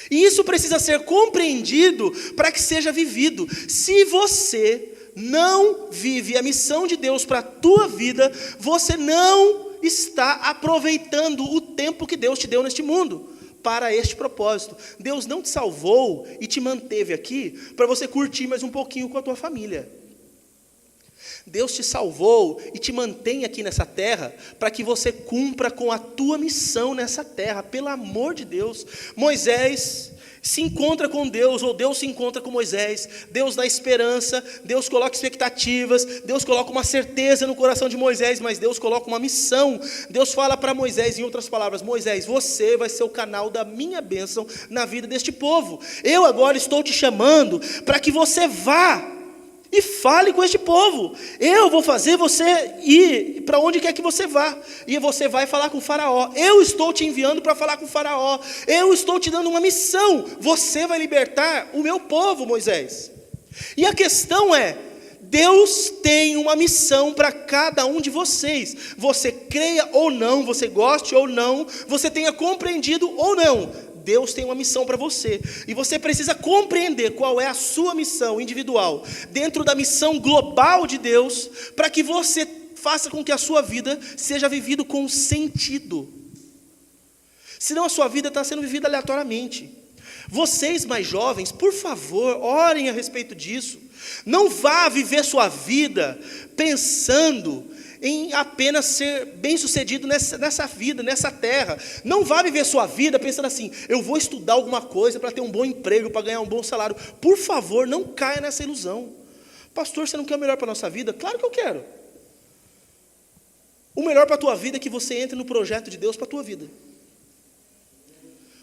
E isso precisa ser compreendido para que seja vivido. Se você não vive a missão de Deus para a tua vida, você não está aproveitando o tempo que Deus te deu neste mundo para este propósito. Deus não te salvou e te manteve aqui para você curtir mais um pouquinho com a tua família. Deus te salvou e te mantém aqui nessa terra para que você cumpra com a tua missão nessa terra, pelo amor de Deus. Moisés se encontra com Deus, ou Deus se encontra com Moisés. Deus dá esperança, Deus coloca expectativas, Deus coloca uma certeza no coração de Moisés, mas Deus coloca uma missão. Deus fala para Moisés, em outras palavras: Moisés, você vai ser o canal da minha bênção na vida deste povo. Eu agora estou te chamando para que você vá e fale com este povo. Eu vou fazer você ir para onde quer que você vá. E você vai falar com o Faraó. Eu estou te enviando para falar com o Faraó. Eu estou te dando uma missão. Você vai libertar o meu povo, Moisés. E a questão é, Deus tem uma missão para cada um de vocês. Você creia ou não, você goste ou não, você tenha compreendido ou não, Deus tem uma missão para você, e você precisa compreender qual é a sua missão individual, dentro da missão global de Deus, para que você faça com que a sua vida seja vivida com sentido. Senão a sua vida está sendo vivida aleatoriamente. Vocês mais jovens, por favor, orem a respeito disso. Não vá viver sua vida pensando em apenas ser bem-sucedido nessa vida, nessa terra. Não vá viver sua vida pensando assim: eu vou estudar alguma coisa para ter um bom emprego, para ganhar um bom salário. Por favor, não caia nessa ilusão. Pastor, você não quer o melhor para a nossa vida? Claro que eu quero. O melhor para a tua vida é que você entre no projeto de Deus para a tua vida.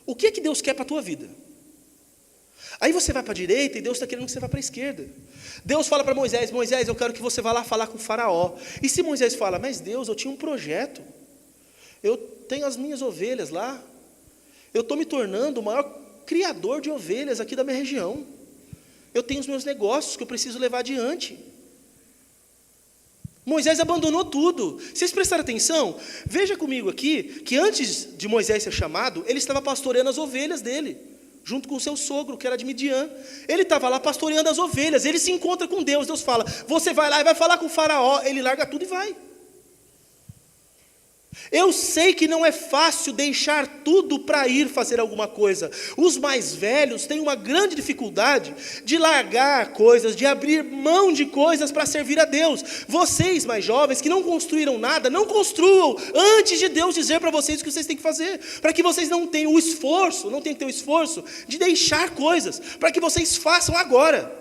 O que é que Deus quer para a tua vida? Aí você vai para a direita e Deus está querendo que você vá para a esquerda. Deus fala para Moisés: Moisés, eu quero que você vá lá falar com o Faraó. E se Moisés fala: mas Deus, eu tinha um projeto, eu tenho as minhas ovelhas lá, eu estou me tornando o maior criador de ovelhas aqui da minha região, eu tenho os meus negócios que eu preciso levar adiante. Moisés abandonou tudo. Vocês prestaram atenção? Veja comigo aqui, que antes de Moisés ser chamado, ele estava pastoreando as ovelhas dele, junto com o seu sogro, que era de Midian. Ele estava lá pastoreando as ovelhas. Ele se encontra com Deus. Deus fala: você vai lá e vai falar com o Faraó. Ele larga tudo e vai. Eu sei que não é fácil deixar tudo para ir fazer alguma coisa. Os mais velhos têm uma grande dificuldade de largar coisas, de abrir mão de coisas para servir a Deus. Vocês mais jovens que não construíram nada, não construam antes de Deus dizer para vocês o que vocês têm que fazer, para que vocês não tenham o esforço, não tenham que ter o esforço de deixar coisas, para que vocês façam agora.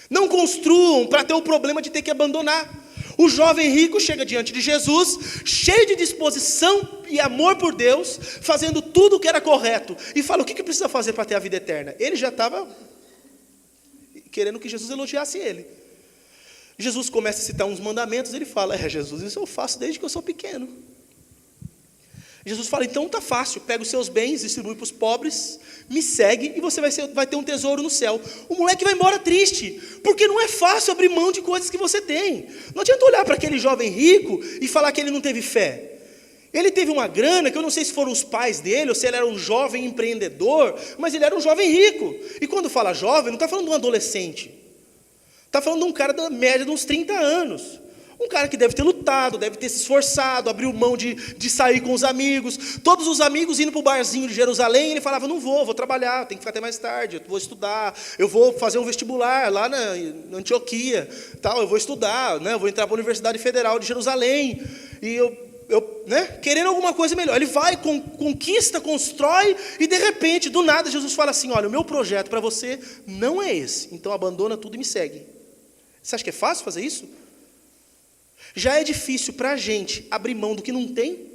Não construam para ter o problema de ter que abandonar. O jovem rico chega diante de Jesus, cheio de disposição e amor por Deus, fazendo tudo o que era correto, e fala: o que precisa fazer para ter a vida eterna? Ele já estava querendo que Jesus elogiasse ele. Jesus começa a citar uns mandamentos, ele fala: Jesus, isso eu faço desde que eu sou pequeno. Jesus fala: então tá fácil, pega os seus bens, distribui para os pobres, me segue e você vai ter um tesouro no céu. O moleque vai embora triste, porque não é fácil abrir mão de coisas que você tem. Não adianta olhar para aquele jovem rico e falar que ele não teve fé. Ele teve uma grana, que eu não sei se foram os pais dele, ou se ele era um jovem empreendedor, mas ele era um jovem rico. E quando fala jovem, não está falando de um adolescente. Está falando de um cara da média de uns 30 anos. Um cara que deve ter lutado, deve ter se esforçado, abriu mão de sair com os amigos. Todos os amigos indo para o barzinho de Jerusalém, ele falava: não vou trabalhar, tenho que ficar até mais tarde, eu vou estudar, eu vou fazer um vestibular lá na Antioquia, tal, eu vou estudar, né, eu vou entrar para a Universidade Federal de Jerusalém, e eu querendo alguma coisa melhor. Ele vai, conquista, constrói, e de repente, do nada, Jesus fala assim: olha, o meu projeto para você não é esse, então abandona tudo e me segue. Você acha que é fácil fazer isso? Já é difícil para a gente abrir mão do que não tem,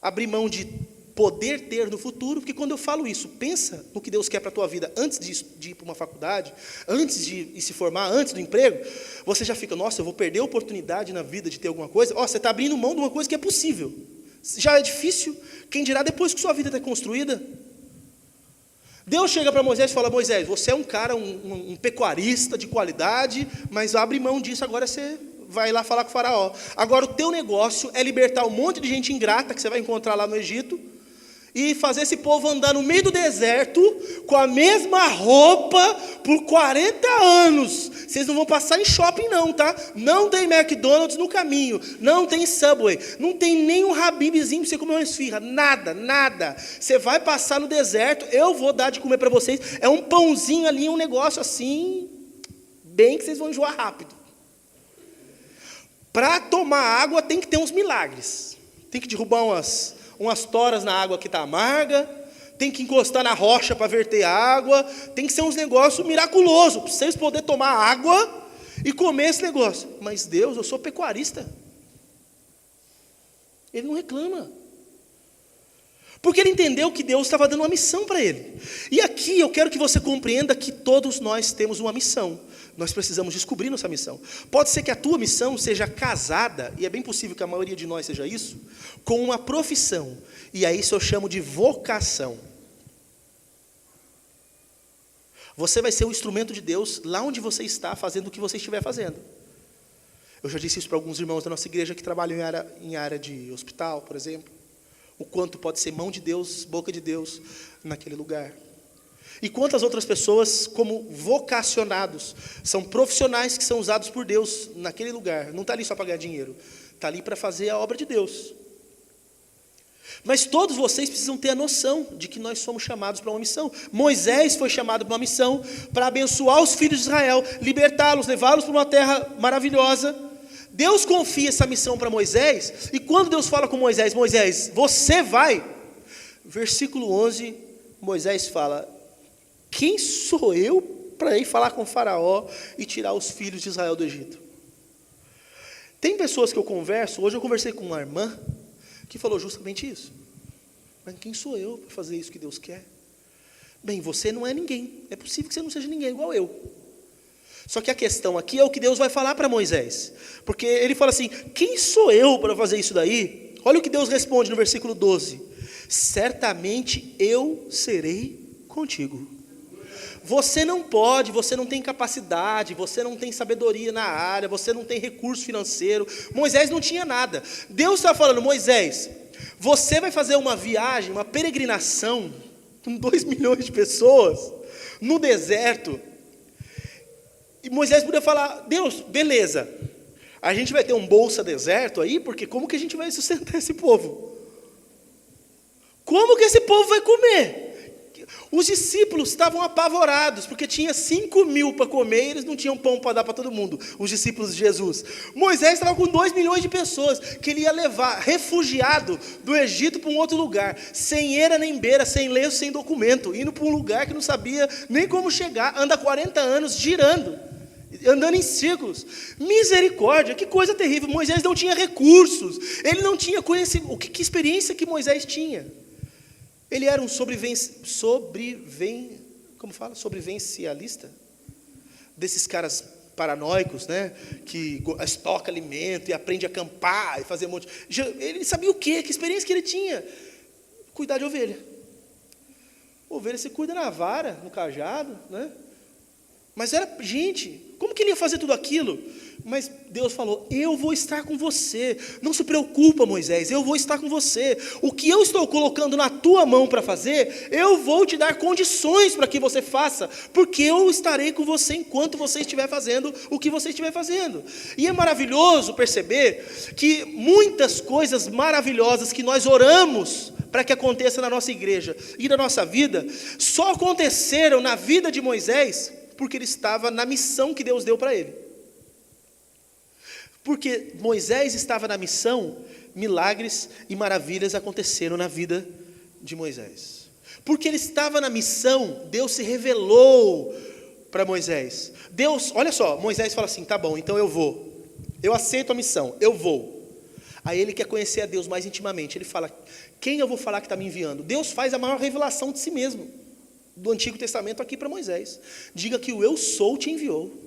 abrir mão de poder ter no futuro, porque quando eu falo isso, pensa no que Deus quer para a tua vida antes de ir para uma faculdade, antes de se formar, antes do emprego, você já fica: nossa, eu vou perder a oportunidade na vida de ter alguma coisa. Você está abrindo mão de uma coisa que é possível. Já é difícil, quem dirá depois que sua vida está construída? Deus chega para Moisés e fala: Moisés, você é um cara, um pecuarista de qualidade, mas abre mão disso, agora você vai lá falar com o faraó. Agora o teu negócio é libertar um monte de gente ingrata que você vai encontrar lá no Egito, e fazer esse povo andar no meio do deserto, com a mesma roupa, por 40 anos. Vocês não vão passar em shopping não, tá? Não tem McDonald's no caminho, não tem Subway, não tem nem um Habibzinho para você comer uma esfirra, nada. Você vai passar no deserto, eu vou dar de comer para vocês, é um pãozinho ali, um negócio assim, bem que vocês vão enjoar rápido. Para tomar água tem que ter uns milagres, tem que derrubar umas toras na água que está amarga, tem que encostar na rocha para verter água, tem que ser uns negócios miraculosos, para vocês poderem tomar água e comer esse negócio. Mas Deus, eu sou pecuarista. Ele não reclama. Porque ele entendeu que Deus estava dando uma missão para ele. E aqui eu quero que você compreenda que todos nós temos uma missão. Nós precisamos descobrir nossa missão. Pode ser que a tua missão seja casada, e é bem possível que a maioria de nós seja isso, com uma profissão. E aí isso eu chamo de vocação. Você vai ser o instrumento de Deus lá onde você está, fazendo o que você estiver fazendo. Eu já disse isso para alguns irmãos da nossa igreja que trabalham em área de hospital, por exemplo. O quanto pode ser mão de Deus, boca de Deus naquele lugar. E quantas outras pessoas, como vocacionados, são profissionais que são usados por Deus naquele lugar. Não está ali só para ganhar dinheiro, está ali para fazer a obra de Deus. Mas todos vocês precisam ter a noção de que nós somos chamados para uma missão. Moisés foi chamado para uma missão, para abençoar os filhos de Israel, libertá-los, levá-los para uma terra maravilhosa. Deus confia essa missão para Moisés, e quando Deus fala com Moisés: Moisés, você vai, versículo 11, Moisés fala: quem sou eu para ir falar com o faraó e tirar os filhos de Israel do Egito? Tem pessoas que eu converso, hoje eu conversei com uma irmã, que falou justamente isso. Mas quem sou eu para fazer isso que Deus quer? Bem, você não é ninguém, é possível que você não seja ninguém igual eu. Só que a questão aqui é o que Deus vai falar para Moisés. Porque ele fala assim: quem sou eu para fazer isso daí? Olha o que Deus responde no versículo 12: certamente eu serei contigo. Você não pode, você não tem capacidade, você não tem sabedoria na área, você não tem recurso financeiro. Moisés não tinha nada. Deus está falando: Moisés, você vai fazer uma viagem, uma peregrinação com 2 milhões de pessoas no deserto. E Moisés podia falar: Deus, beleza, a gente vai ter um bolsa deserto aí, porque como que a gente vai sustentar esse povo? Como que esse povo vai comer? Os discípulos estavam apavorados, porque tinha 5.000 para comer, e eles não tinham pão para dar para todo mundo, os discípulos de Jesus. Moisés estava com 2 milhões de pessoas, que ele ia levar refugiado do Egito para um outro lugar, sem eira nem beira, sem lenço, sem documento, indo para um lugar que não sabia nem como chegar, anda 40 anos girando, andando em círculos. Misericórdia, que coisa terrível. Moisés não tinha recursos, ele não tinha conhecimento. Que experiência que Moisés tinha? Ele era um sobrevivencialista, desses caras paranoicos, né? Que estoca alimento e aprende a acampar e fazer um monte. Ele sabia o quê? Que experiência que ele tinha? Cuidar de ovelha. Ovelha se cuida na vara, no cajado, né? Mas gente, como que ele ia fazer tudo aquilo? Mas Deus falou, eu vou estar com você, não se preocupa, Moisés, eu vou estar com você. O que eu estou colocando na tua mão para fazer, eu vou te dar condições para que você faça, porque eu estarei com você enquanto você estiver fazendo o que você estiver fazendo. E é maravilhoso perceber que muitas coisas maravilhosas que nós oramos para que aconteça na nossa igreja e na nossa vida, só aconteceram na vida de Moisés, porque ele estava na missão que Deus deu para ele. Porque Moisés estava na missão, milagres e maravilhas aconteceram na vida de Moisés. Porque ele estava na missão, Deus se revelou para Moisés. Deus, olha só, Moisés fala assim, tá bom, então eu vou. Eu aceito a missão, eu vou. Aí ele quer conhecer a Deus mais intimamente. Ele fala, quem eu vou falar que está me enviando? Deus faz a maior revelação de si mesmo, do Antigo Testamento aqui para Moisés. Diga que o eu sou te enviou.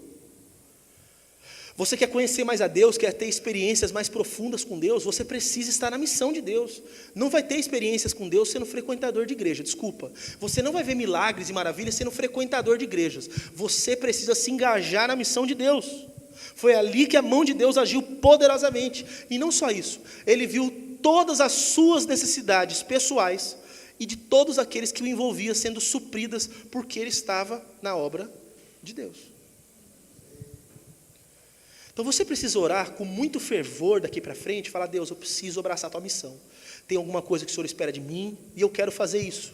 Você quer conhecer mais a Deus, quer ter experiências mais profundas com Deus, você precisa estar na missão de Deus. Não vai ter experiências com Deus sendo frequentador de igreja, desculpa. Você não vai ver milagres e maravilhas sendo frequentador de igrejas. Você precisa se engajar na missão de Deus. Foi ali que a mão de Deus agiu poderosamente. E não só isso, ele viu todas as suas necessidades pessoais e de todos aqueles que o envolviam sendo supridas, porque ele estava na obra de Deus. Então você precisa orar com muito fervor daqui para frente, falar, Deus, eu preciso abraçar a tua missão. Tem alguma coisa que o Senhor espera de mim e eu quero fazer isso.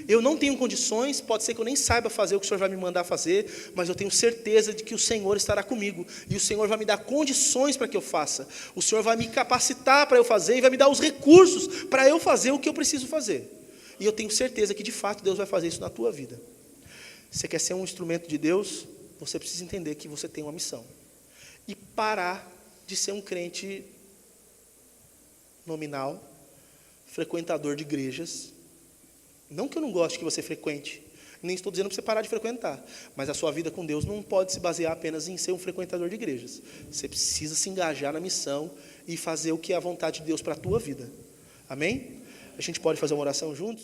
Eu não tenho condições, pode ser que eu nem saiba fazer o que o Senhor vai me mandar fazer, mas eu tenho certeza de que o Senhor estará comigo, e o Senhor vai me dar condições para que eu faça. O Senhor vai me capacitar para eu fazer, e vai me dar os recursos para eu fazer o que eu preciso fazer. E eu tenho certeza que de fato Deus vai fazer isso na tua vida. Você quer ser um instrumento de Deus, você precisa entender que você tem uma missão. E parar de ser um crente nominal, frequentador de igrejas. Não que eu não goste que você frequente, nem estou dizendo para você parar de frequentar, mas a sua vida com Deus não pode se basear apenas em ser um frequentador de igrejas. Você precisa se engajar na missão e fazer o que é a vontade de Deus para a tua vida. Amém? A gente pode fazer uma oração juntos?